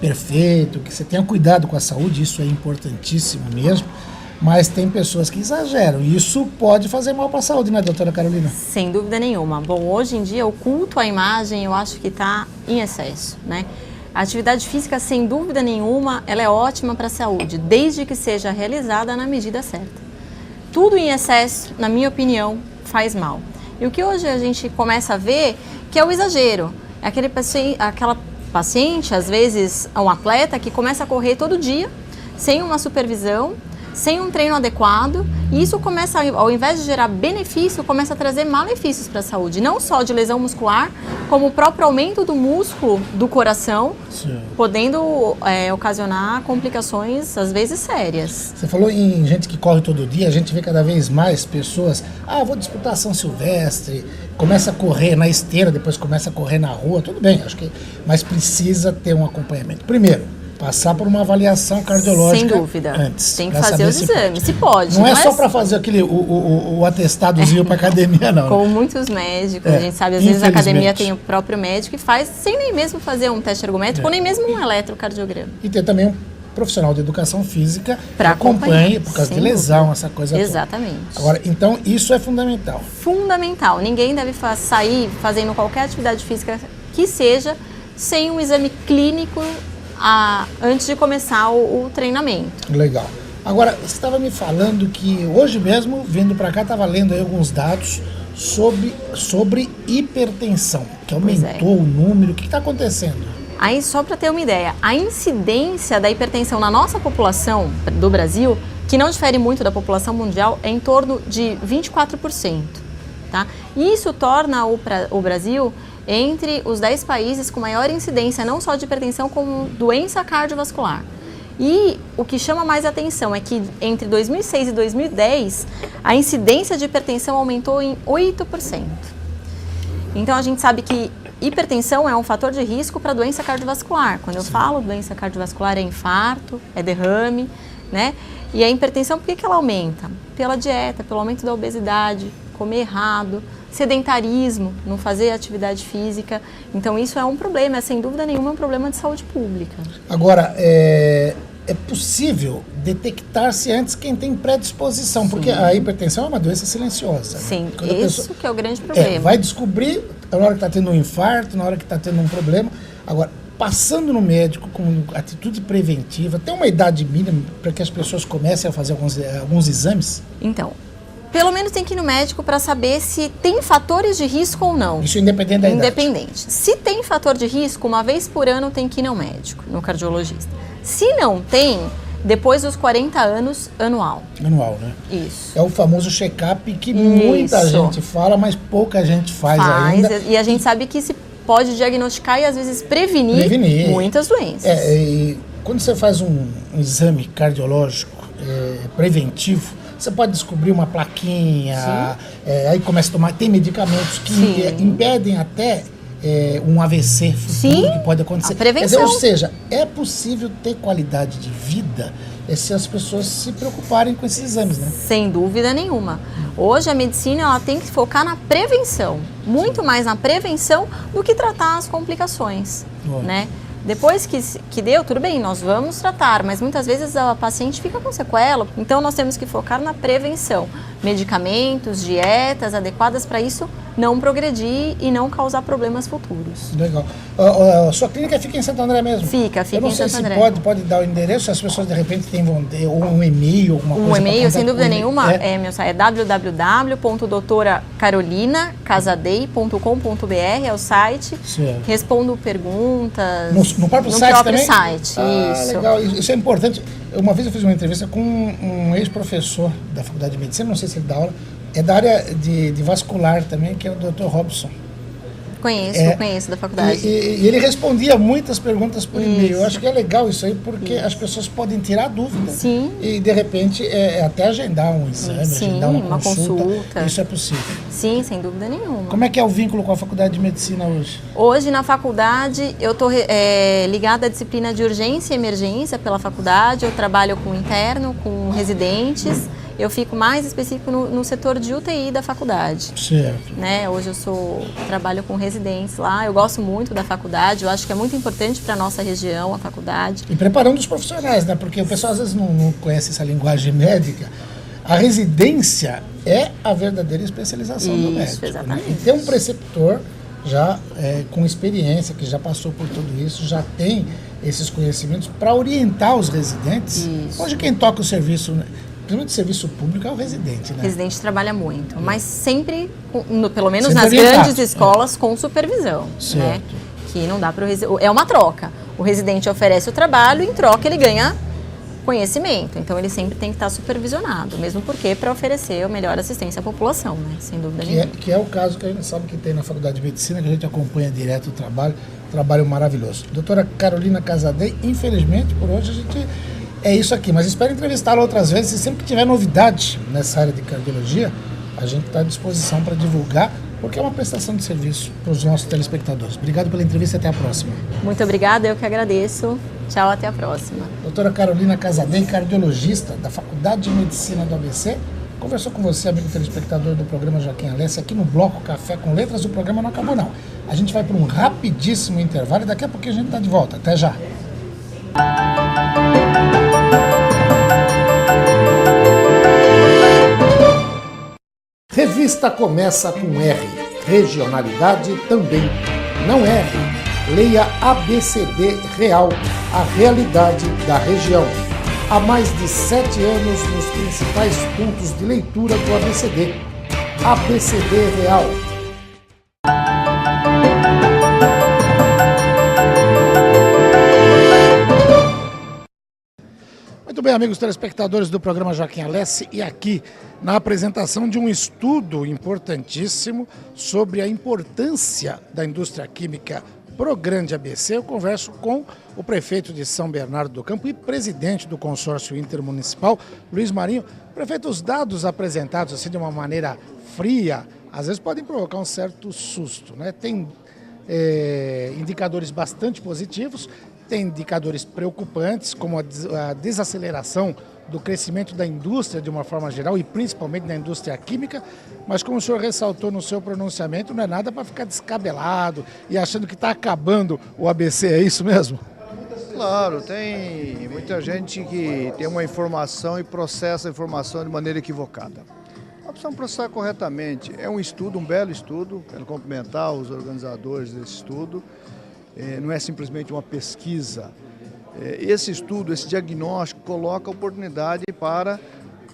perfeito, que você tenha cuidado com a saúde, isso é importantíssimo mesmo. Mas tem pessoas que exageram e isso pode fazer mal para a saúde, né, doutora Carolina? Sem dúvida nenhuma. Bom, hoje em dia o culto à imagem eu acho que está em excesso, né? A atividade física, sem dúvida nenhuma, ela é ótima para a saúde, desde que seja realizada na medida certa. Tudo em excesso, na minha opinião, faz mal. E o que hoje a gente começa a ver que é o exagero. É aquela paciente, às vezes um atleta, que começa a correr todo dia, sem uma supervisão, sem um treino adequado, e isso começa, ao invés de gerar benefício, começa a trazer malefícios para a saúde, não só de lesão muscular, como o próprio aumento do músculo do coração, sim, podendo ocasionar complicações, às vezes, sérias. Você falou em gente que corre todo dia, a gente vê cada vez mais pessoas, vou disputar São Silvestre, começa a correr na esteira, depois começa a correr na rua, tudo bem, acho que, mas precisa ter um acompanhamento. Primeiro, Passar por uma avaliação cardiológica. Sem dúvida. Antes. Tem que fazer os exames. Se pode. Não é só para fazer aquele o atestadozinho para academia, não. Como muitos médicos, a gente sabe, às vezes a academia tem o próprio médico e faz sem nem mesmo fazer um teste ergométrico ou nem mesmo um eletrocardiograma. E tem também um profissional de educação física que acompanhe por causa de lesão, essa coisa Exatamente. toda. Agora, então, isso é fundamental. Fundamental. Ninguém deve sair fazendo qualquer atividade física que seja sem um exame clínico antes de começar o treinamento. Legal. Agora, você estava me falando que hoje mesmo, vindo para cá, estava lendo aí alguns dados sobre hipertensão, que aumentou o número. O que está acontecendo? Aí, só para ter uma ideia, a incidência da hipertensão na nossa população do Brasil, que não difere muito da população mundial, é em torno de 24%. Tá? E isso torna o Brasil entre os 10 países com maior incidência, não só de hipertensão, como doença cardiovascular. E o que chama mais atenção é que entre 2006 e 2010, a incidência de hipertensão aumentou em 8%. Então, a gente sabe que hipertensão é um fator de risco para doença cardiovascular. Quando eu falo doença cardiovascular, é infarto, é derrame, né? E a hipertensão, por que ela aumenta? Pela dieta, pelo aumento da obesidade, comer errado, sedentarismo, não fazer atividade física. Então, isso é um problema, sem dúvida nenhuma, é um problema de saúde pública. Agora, é possível detectar-se antes quem tem predisposição, Sim. porque a hipertensão é uma doença silenciosa. Sim, né? isso que é o grande problema. Vai descobrir na hora que está tendo um infarto, na hora que está tendo um problema. Agora, passando no médico com atitude preventiva, tem uma idade mínima para que as pessoas comecem a fazer alguns exames? Então, pelo menos tem que ir no médico para saber se tem fatores de risco ou não. Isso independente da idade? Independente. Se tem fator de risco, uma vez por ano tem que ir no médico, no cardiologista. Se não tem, depois dos 40 anos, anual. Anual, né? Isso. É o famoso check-up que muita gente fala, mas pouca gente faz ainda. E a gente sabe que se pode diagnosticar e às vezes prevenir. Muitas doenças. E quando você faz um exame cardiológico preventivo, você pode descobrir uma plaquinha, aí começa a tomar, tem medicamentos que impedem até um AVC futuro que pode acontecer. A prevenção. Ou seja, é possível ter qualidade de vida se as pessoas se preocuparem com esses exames, né? Sem dúvida nenhuma. Hoje a medicina ela tem que focar na prevenção, muito mais na prevenção do que tratar as complicações, né? Depois que deu, tudo bem, nós vamos tratar, mas muitas vezes a paciente fica com sequela, então nós temos que focar na prevenção. Medicamentos, dietas adequadas para isso não progredir e não causar problemas futuros. Legal. Sua clínica fica em Santo André mesmo? Fica em Santo André. Eu não sei se pode dar o endereço, se as pessoas de repente têm ou um e-mail, alguma coisa. Um e-mail, sem dúvida nenhuma, meu site é www.doutoracarolinacazadei.com.br, é o site. Certo. Respondo perguntas. No próprio site também? Site, isso. Legal, isso é importante. Uma vez eu fiz uma entrevista com um ex-professor da Faculdade de Medicina, não sei se ele dá aula, é da área de vascular também, que é o Dr. Robson. Conheço da faculdade. E ele respondia muitas perguntas por e-mail. Eu acho que é legal isso aí, porque as pessoas podem tirar dúvida. Sim. E, de repente, até agendar um exame, agendar uma consulta. Isso é possível. Sim, sem dúvida nenhuma. Como é que é o vínculo com a Faculdade de Medicina hoje? Hoje, na faculdade, eu estou ligada à disciplina de urgência e emergência pela faculdade. Eu trabalho com interno, com residentes. Eu fico mais específico no setor de UTI da faculdade. Certo. Né? Hoje trabalho com residentes lá, eu gosto muito da faculdade, eu acho que é muito importante para a nossa região, a faculdade. E preparando os profissionais, né? Porque o pessoal às vezes não conhece essa linguagem médica. A residência é a verdadeira especialização do médico. Exatamente. Né? E ter um preceptor já com experiência, que já passou por tudo isso, já tem esses conhecimentos para orientar os residentes. Isso. Hoje quem toca o serviço, principalmente o serviço público, é o residente, né? O residente trabalha muito, mas sempre, pelo menos nas grandes escolas, com supervisão. Certo. Né? Que não dá para o residente. É uma troca. O residente oferece o trabalho e em troca ele ganha conhecimento. Então ele sempre tem que estar supervisionado, mesmo porque para oferecer a melhor assistência à população, né? Sem dúvida nenhuma. Que é o caso que a gente sabe que tem na Faculdade de Medicina, que a gente acompanha direto o trabalho maravilhoso. Doutora Carolina Casadei, infelizmente, por hoje a gente... É isso aqui, mas espero entrevistá-la outras vezes e sempre que tiver novidade nessa área de cardiologia, a gente está à disposição para divulgar, porque é uma prestação de serviço para os nossos telespectadores. Obrigado pela entrevista e até a próxima. Muito obrigada, eu que agradeço. Tchau, até a próxima. Doutora Carolina Casadei, cardiologista da Faculdade de Medicina do ABC, conversou com você, amigo telespectador do programa Joaquim Alessi, aqui no Bloco Café com Letras. O programa não acabou, não. A gente vai para um rapidíssimo intervalo e daqui a pouquinho a gente está de volta. Até já. Revista começa com R. Regionalidade também. Não erre. Leia ABCD Real, a realidade da região. Há mais de 7 anos nos principais pontos de leitura do ABCD. ABCD Real. Muito bem, amigos telespectadores do programa Joaquim Alessi, e aqui na apresentação de um estudo importantíssimo sobre a importância da indústria química para o Grande ABC, eu converso com o prefeito de São Bernardo do Campo e presidente do consórcio intermunicipal, Luiz Marinho. Prefeito, os dados apresentados assim de uma maneira fria, às vezes podem provocar um certo susto, né? Tem indicadores bastante positivos, tem indicadores preocupantes, como a desaceleração do crescimento da indústria de uma forma geral e principalmente da indústria química, mas como o senhor ressaltou no seu pronunciamento, não é nada para ficar descabelado e achando que está acabando o ABC, é isso mesmo? Claro, tem muita gente que tem uma informação e processa a informação de maneira equivocada. Nós precisamos processar corretamente. É um estudo, um belo estudo, quero cumprimentar os organizadores desse estudo. Não é simplesmente uma pesquisa. Esse estudo, esse diagnóstico, coloca a oportunidade para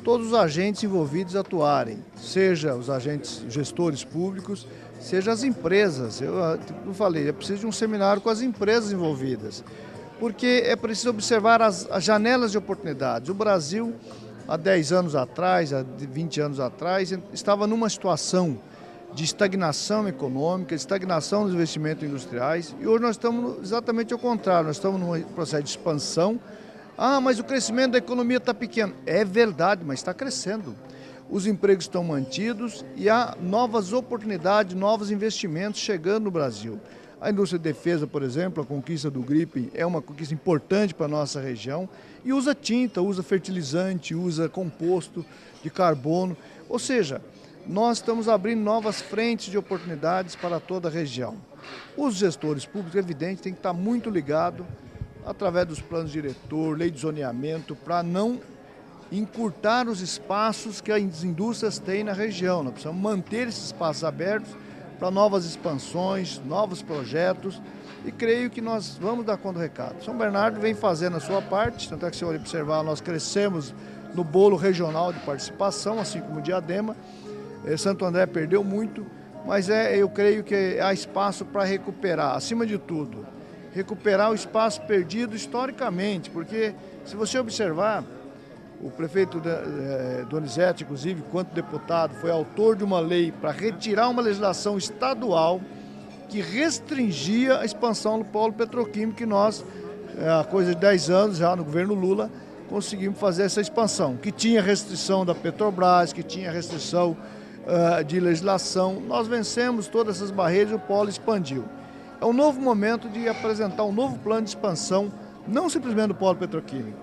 todos os agentes envolvidos atuarem, seja os agentes gestores públicos, seja as empresas. Eu falei, é preciso de um seminário com as empresas envolvidas, porque é preciso observar as janelas de oportunidades. O Brasil, há 10 anos atrás, há 20 anos atrás, estava numa situação de estagnação econômica, estagnação dos investimentos industriais, e hoje nós estamos exatamente ao contrário, nós estamos num processo de expansão. Mas o crescimento da economia está pequeno. É verdade, mas está crescendo. Os empregos estão mantidos e há novas oportunidades, novos investimentos chegando no Brasil. A indústria de defesa, por exemplo, a conquista do GRIP é uma conquista importante para a nossa região e usa tinta, usa fertilizante, usa composto de carbono, ou seja, nós estamos abrindo novas frentes de oportunidades para toda a região. Os gestores públicos, evidente, têm que estar muito ligados através dos planos diretor, lei de zoneamento, para não encurtar os espaços que as indústrias têm na região. Nós precisamos manter esses espaços abertos para novas expansões, novos projetos, e creio que nós vamos dar conta do recado. São Bernardo vem fazendo a sua parte, tanto é que se você observar, nós crescemos no bolo regional de participação, assim como o Diadema. Santo André perdeu muito, mas eu creio que há espaço para recuperar, acima de tudo, recuperar o espaço perdido historicamente, porque se você observar, o prefeito Donizete, inclusive, quanto deputado, foi autor de uma lei para retirar uma legislação estadual que restringia a expansão do polo petroquímico, que nós, há coisa de 10 anos já no governo Lula, conseguimos fazer essa expansão, que tinha restrição da Petrobras, que tinha restrição de legislação. Nós vencemos todas essas barreiras e o polo expandiu. É um novo momento de apresentar um novo plano de expansão, não simplesmente do polo petroquímico,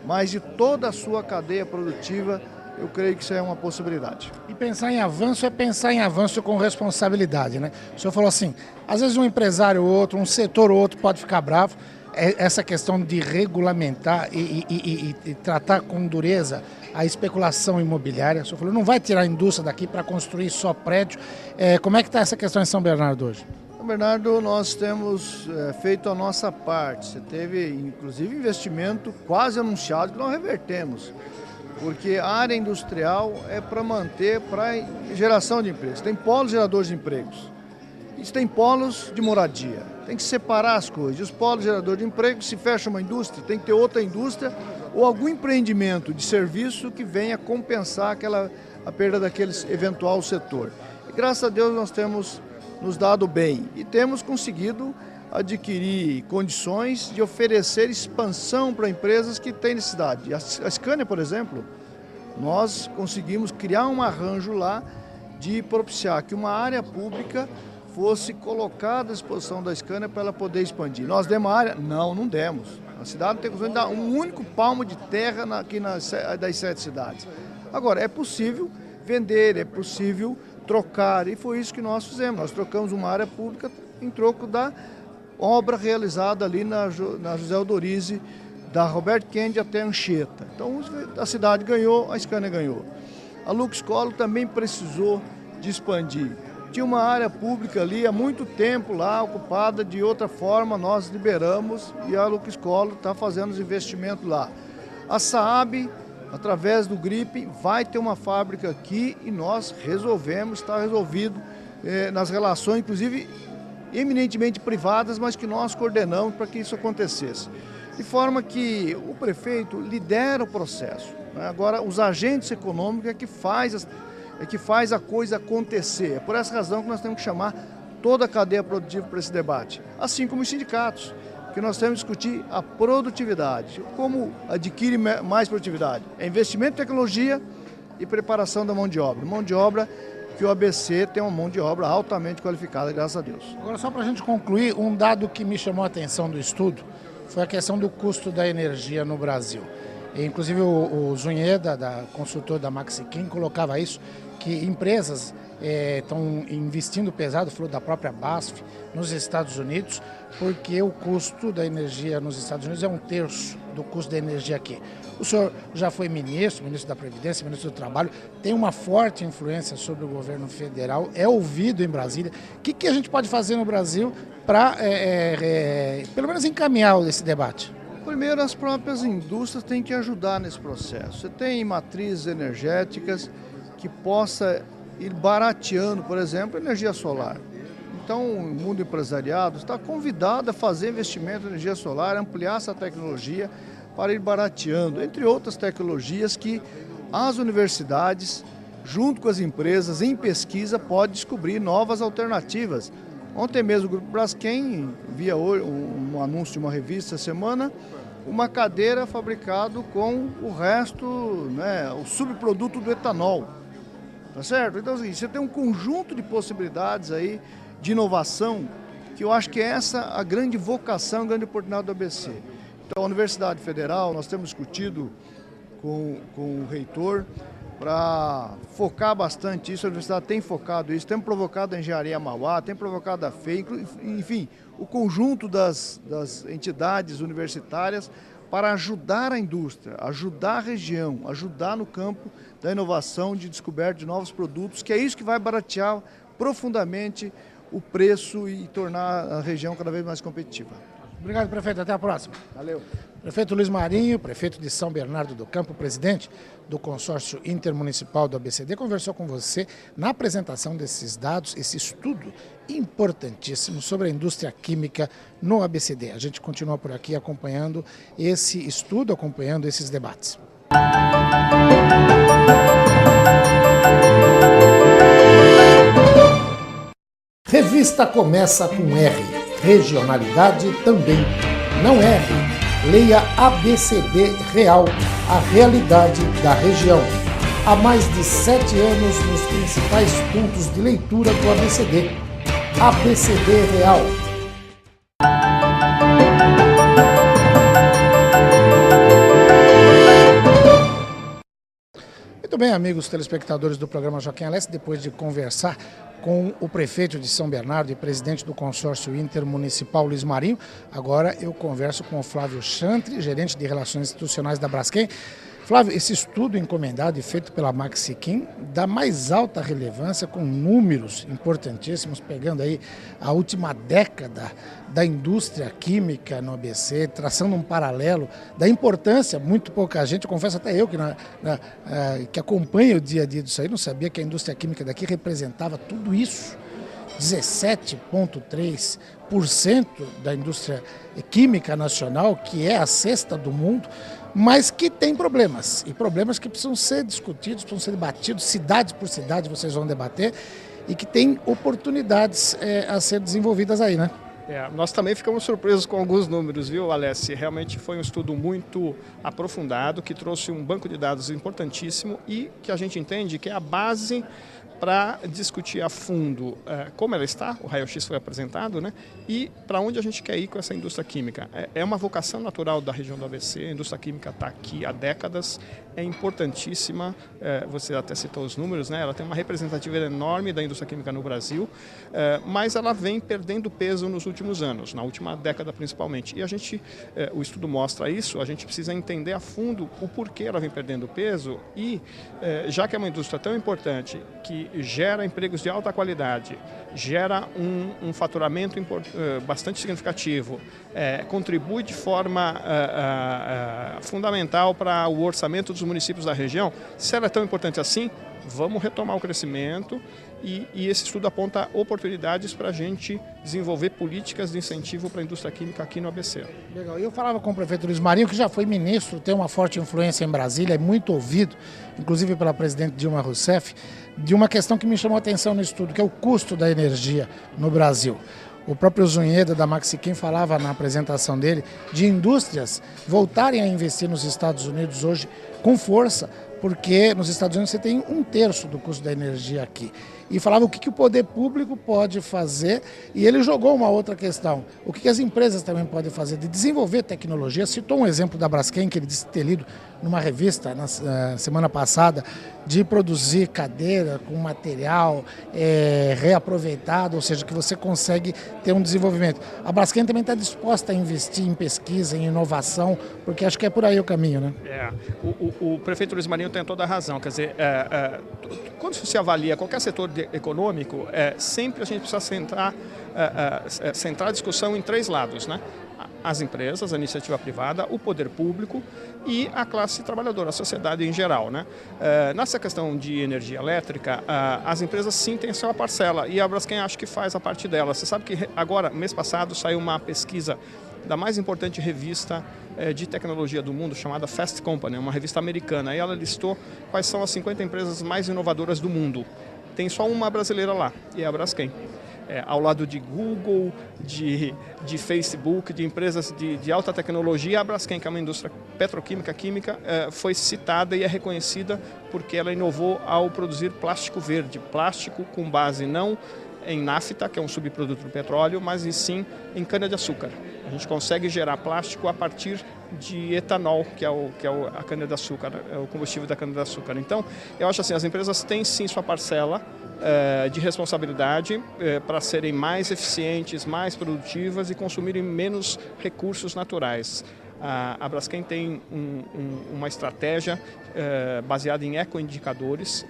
mas de toda a sua cadeia produtiva. Eu creio que isso é uma possibilidade. E pensar em avanço é pensar em avanço com responsabilidade, né? O senhor falou assim, às vezes um empresário ou outro, um setor ou outro pode ficar bravo. Essa questão de regulamentar e tratar com dureza a especulação imobiliária. O senhor falou, não vai tirar a indústria daqui para construir só prédio. Como é que está essa questão em São Bernardo hoje? São Bernardo, nós temos feito a nossa parte. Você teve, inclusive, investimento quase anunciado que nós revertemos. Porque a área industrial é para manter, para geração de empregos. Tem polos geradores de empregos. Isso tem polos de moradia. Tem que separar as coisas. Os polos geradores de emprego, se fecha uma indústria, tem que ter outra indústria ou algum empreendimento de serviço que venha compensar a perda daquele eventual setor. E, graças a Deus nós temos nos dado bem e temos conseguido adquirir condições de oferecer expansão para empresas que têm necessidade. A Scania, por exemplo, nós conseguimos criar um arranjo lá de propiciar que uma área pública fosse colocada à disposição da Scania para ela poder expandir. Nós demos a área? Não, não demos. A cidade não tem condições de dar um único palmo de terra aqui das 7 cidades. Agora, é possível vender, é possível trocar, e foi isso que nós fizemos. Nós trocamos uma área pública em troco da obra realizada ali na José Odorizzi, da Roberto Kennedy até Anchieta. Então a cidade ganhou, a Scania ganhou. A Lux Colo também precisou de expandir. Tinha uma área pública ali há muito tempo lá, ocupada de outra forma, nós liberamos e a Lux Colo está fazendo os investimentos lá. A Saab, através do GRIP, vai ter uma fábrica aqui e nós resolvemos, está resolvido nas relações, inclusive eminentemente privadas, mas que nós coordenamos para que isso acontecesse. De forma que o prefeito lidera o processo, né? Agora, os agentes econômicos é que faz a coisa acontecer. É por essa razão que nós temos que chamar toda a cadeia produtiva para esse debate, assim como os sindicatos, que nós temos que discutir a produtividade. Como adquire mais produtividade? É investimento em tecnologia e preparação da mão de obra. Mão de obra que o ABC tem uma mão de obra altamente qualificada, graças a Deus. Agora, só para a gente concluir, um dado que me chamou a atenção do estudo foi a questão do custo da energia no Brasil. E, inclusive o Zunheda, consultor da Maxiquim, colocava isso, que empresas estão investindo pesado, falou da própria BASF, nos Estados Unidos, porque o custo da energia nos Estados Unidos é 1/3 do custo da energia aqui. O senhor já foi ministro da Previdência, ministro do Trabalho, tem uma forte influência sobre o governo federal, é ouvido em Brasília. O que a gente pode fazer no Brasil para, pelo menos, encaminhar esse debate? Primeiro, as próprias indústrias têm que ajudar nesse processo. Você tem matrizes energéticas que possa ir barateando, por exemplo, energia solar. Então, o mundo empresarial está convidado a fazer investimento em energia solar, ampliar essa tecnologia para ir barateando, entre outras tecnologias que as universidades, junto com as empresas, em pesquisa, podem descobrir novas alternativas. Ontem mesmo o Grupo Braskem via um anúncio de uma revista essa semana, uma cadeira fabricada com o resto, né, o subproduto do etanol. Tá certo? Então, assim, você tem um conjunto de possibilidades aí de inovação, que eu acho que é essa a grande vocação, a grande oportunidade do ABC. Então, a Universidade Federal, nós temos discutido com o reitor para focar bastante isso, a universidade tem focado isso, temos provocado a Engenharia Mauá, tem provocado a FEI, enfim, o conjunto das entidades universitárias para ajudar a indústria, ajudar a região, ajudar no campo da inovação, de descoberta de novos produtos, que é isso que vai baratear profundamente o preço e tornar a região cada vez mais competitiva. Obrigado, prefeito. Até a próxima. Valeu. Prefeito Luiz Marinho, prefeito de São Bernardo do Campo, presidente do consórcio intermunicipal do ABCD, conversou com você na apresentação desses dados, esse estudo importantíssimo sobre a indústria química no ABCD. A gente continua por aqui acompanhando esse estudo, acompanhando esses debates. Revista começa com R. Regionalidade também. Não erre. Leia ABCD Real, a realidade da região. Há mais de 7 anos nos principais pontos de leitura do ABCD. ABCD Real. Muito bem, amigos telespectadores do programa Joaquim Alessi, depois de conversar com o prefeito de São Bernardo e presidente do consórcio intermunicipal Luiz Marinho, agora eu converso com o Flávio Chantre, gerente de Relações Institucionais da Braskem. Flávio, esse estudo encomendado e feito pela Maxiquim dá mais alta relevância, com números importantíssimos, pegando aí a última década da indústria química no ABC, traçando um paralelo da importância, muito pouca gente, eu confesso até eu que acompanha o dia a dia disso aí, não sabia que a indústria química daqui representava tudo isso. 17,3% da indústria química nacional, que é a sexta do mundo, mas que tem problemas, e problemas que precisam ser discutidos, precisam ser debatidos, cidade por cidade vocês vão debater, e que tem oportunidades a ser desenvolvidas aí, né? Nós também ficamos surpresos com alguns números, viu, Alessi? Realmente foi um estudo muito aprofundado, que trouxe um banco de dados importantíssimo e que a gente entende que é a base para discutir a fundo como ela está, o raio-x foi apresentado, né? E para onde a gente quer ir com essa indústria química. É uma vocação natural da região do ABC, a indústria química está aqui há décadas, é importantíssima, você até citou os números, né? Ela tem uma representatividade enorme da indústria química no Brasil, mas ela vem perdendo peso nos últimos anos, na última década principalmente. E o estudo mostra isso, a gente precisa entender a fundo o porquê ela vem perdendo peso e, já que é uma indústria tão importante, que gera empregos de alta qualidade, gera um faturamento bastante significativo, contribui de forma fundamental para o orçamento dos municípios da região, se ela é tão importante assim, vamos retomar o crescimento e esse estudo aponta oportunidades para a gente desenvolver políticas de incentivo para a indústria química aqui no ABC. Legal. Eu falava com o prefeito Luiz Marinho, que já foi ministro, tem uma forte influência em Brasília, é muito ouvido, inclusive pela presidente Dilma Rousseff, de uma questão que me chamou a atenção no estudo, que é o custo da energia no Brasil. O próprio Zunheda, da Maxiquim, falava na apresentação dele de indústrias voltarem a investir nos Estados Unidos hoje com força, porque nos Estados Unidos você tem 1/3 do custo da energia aqui. E falava o que o poder público pode fazer, e ele jogou uma outra questão, o que as empresas também podem fazer, de desenvolver tecnologia. Citou um exemplo da Braskem, que ele disse ter lido numa revista na semana passada, de produzir cadeira com material reaproveitado, ou seja, que você consegue ter um desenvolvimento. A Braskem também está disposta a investir em pesquisa, em inovação, porque acho que é por aí o caminho, né? O prefeito Luiz Marinho tem toda a razão, quer dizer, quando se avalia qualquer setor econômico, sempre a gente precisa centrar a discussão em 3 lados, né? As empresas, a iniciativa privada, o poder público e a classe trabalhadora, a sociedade em geral, né? Nessa questão de energia elétrica, as empresas sim têm sua parcela e a Braskem acho que faz a parte dela. Você sabe que agora, mês passado, saiu uma pesquisa da mais importante revista de tecnologia do mundo, chamada Fast Company, uma revista americana, e ela listou quais são as 50 empresas mais inovadoras do mundo. Tem só uma brasileira lá, e é a Braskem. Ao lado de Google, de Facebook, de empresas de alta tecnologia, a Braskem, que é uma indústria petroquímica, química, foi citada e é reconhecida porque ela inovou ao produzir plástico verde, plástico com base não em nafta, que é um subproduto do petróleo, mas sim em cana-de-açúcar. A gente consegue gerar plástico a partir de etanol, que é a cana-de-açúcar, é o combustível da cana-de-açúcar. Então, eu acho assim, as empresas têm sim sua parcela de responsabilidade para serem mais eficientes, mais produtivas e consumirem menos recursos naturais. A Braskem tem uma estratégia baseada em ecoindicadores,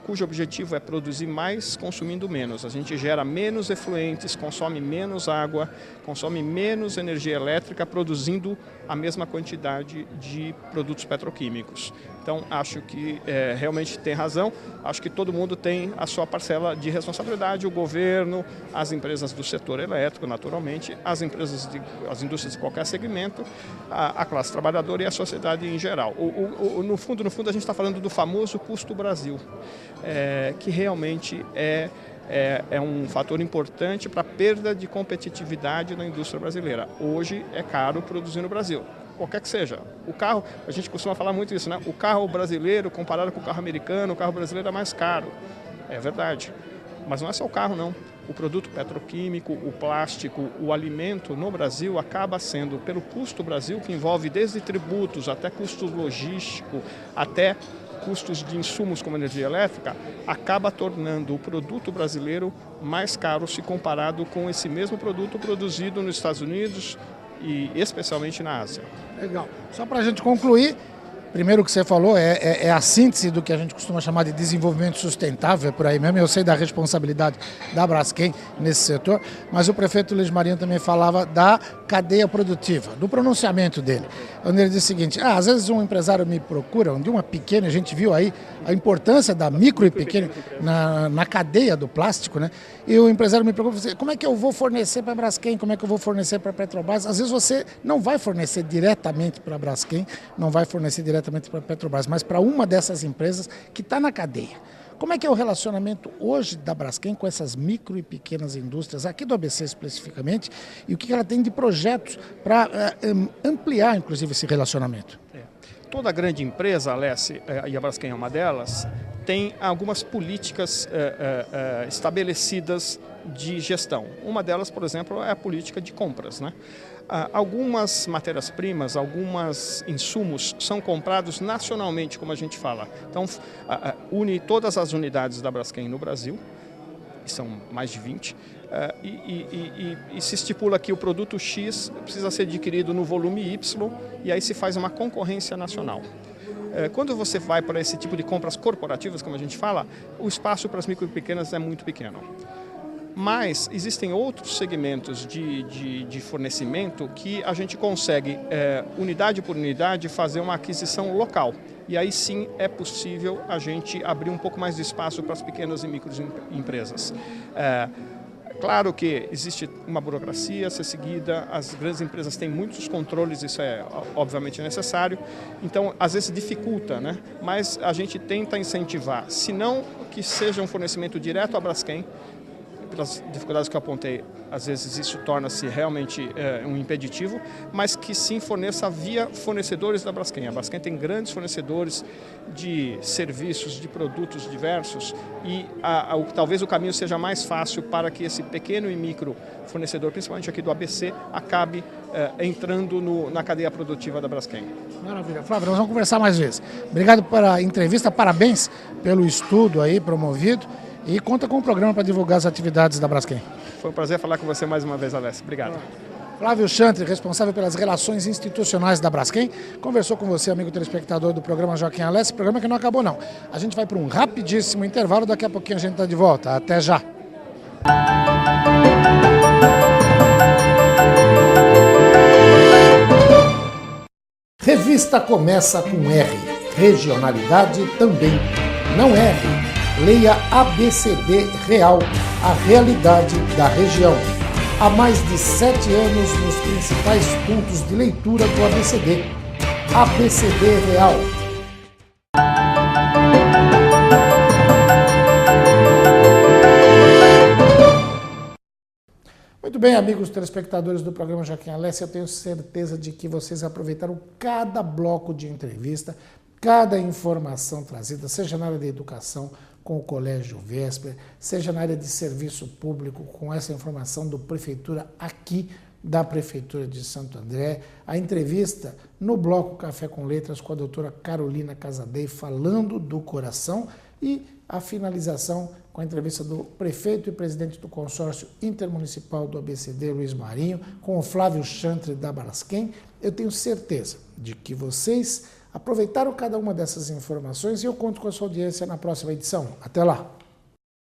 cujo objetivo é produzir mais consumindo menos. A gente gera menos efluentes, consome menos água, consome menos energia elétrica, produzindo a mesma quantidade de produtos petroquímicos. Então, acho que realmente tem razão, acho que todo mundo tem a sua parcela de responsabilidade, o governo, as empresas do setor elétrico, naturalmente, as indústrias de qualquer segmento, a classe trabalhadora e a sociedade em geral. No fundo, a gente está falando do famoso custo Brasil, que realmente é um fator importante para a perda de competitividade na indústria brasileira. Hoje é caro produzir no Brasil, qualquer que seja. O carro, a gente costuma falar muito isso, né? O carro brasileiro, comparado com o carro americano, o carro brasileiro é mais caro. É verdade. Mas não é só o carro, não. O produto petroquímico, o plástico, o alimento no Brasil acaba sendo, pelo custo Brasil, que envolve desde tributos até custo logístico, até custos de insumos como energia elétrica, acaba tornando o produto brasileiro mais caro se comparado com esse mesmo produto produzido nos Estados Unidos e especialmente na Ásia. Legal. Só para a gente concluir, primeiro o que você falou é a síntese do que a gente costuma chamar de desenvolvimento sustentável, é por aí mesmo. Eu sei da responsabilidade da Braskem nesse setor, mas o prefeito Luiz Marinho também falava da cadeia produtiva, do pronunciamento dele, onde ele diz o seguinte: às vezes um empresário me procura, de uma pequena, a gente viu aí a importância da micro e pequena na cadeia do plástico, né? E o empresário me procura, como é que eu vou fornecer para a Braskem, como é que eu vou fornecer para a Petrobras? Às vezes você não vai fornecer diretamente para a Braskem, não vai fornecer diretamente para a Petrobras, mas para uma dessas empresas que está na cadeia. Como é que é o relacionamento hoje da Braskem com essas micro e pequenas indústrias, aqui do ABC especificamente, e o que ela tem de projetos para ampliar, inclusive, esse relacionamento? Toda grande empresa, Alessi, e a Braskem é uma delas, tem algumas políticas estabelecidas de gestão. Uma delas, por exemplo, é a política de compras, né? Algumas matérias-primas, alguns insumos são comprados nacionalmente, como a gente fala. Então, une todas as unidades da Braskem no Brasil, são mais de 20, e se estipula que o produto X precisa ser adquirido no volume Y, e aí se faz uma concorrência nacional. Quando você vai para esse tipo de compras corporativas, como a gente fala, o espaço para as micro e pequenas é muito pequeno. Mas existem outros segmentos de fornecimento que a gente consegue, unidade por unidade, fazer uma aquisição local. E aí sim é possível a gente abrir um pouco mais de espaço para as pequenas e microempresas. Claro que existe uma burocracia a ser seguida, as grandes empresas têm muitos controles, isso é obviamente necessário, então às vezes dificulta, né? Mas a gente tenta incentivar, se não que seja um fornecimento direto à Braskem, pelas dificuldades que eu apontei, às vezes isso torna-se realmente um impeditivo, mas que sim forneça via fornecedores da Braskem. A Braskem tem grandes fornecedores de serviços, de produtos diversos e talvez o caminho seja mais fácil para que esse pequeno e micro fornecedor, principalmente aqui do ABC, acabe entrando na cadeia produtiva da Braskem. Maravilha. Flávio, nós vamos conversar mais vezes. Obrigado pela entrevista, parabéns pelo estudo aí promovido. E conta com o programa para divulgar as atividades da Braskem. Foi um prazer falar com você mais uma vez, Alessio. Obrigado. Flávio Chantre, responsável pelas relações institucionais da Braskem, conversou com você, amigo telespectador do programa Joaquim Alessi, programa que não acabou não. A gente vai para um rapidíssimo intervalo, daqui a pouquinho a gente está de volta. Até já! Revista começa com R, regionalidade também. Não R. Leia ABCD Real, a realidade da região. Há mais de 7 anos nos principais pontos de leitura do ABCD. ABCD Real. Muito bem, amigos telespectadores do programa Joaquim Alessi, eu tenho certeza de que vocês aproveitaram cada bloco de entrevista, cada informação trazida, seja na área da educação, com o Colégio Vesper, seja na área de serviço público, com essa informação do Prefeitura aqui da Prefeitura de Santo André, a entrevista no Bloco Café com Letras com a doutora Carolina Casadei, falando do coração, e a finalização com a entrevista do prefeito e presidente do consórcio intermunicipal do ABCD, Luiz Marinho, com o Flávio Chantre da Braskem. Eu tenho certeza de que vocês aproveitaram cada uma dessas informações e eu conto com a sua audiência na próxima edição. Até lá!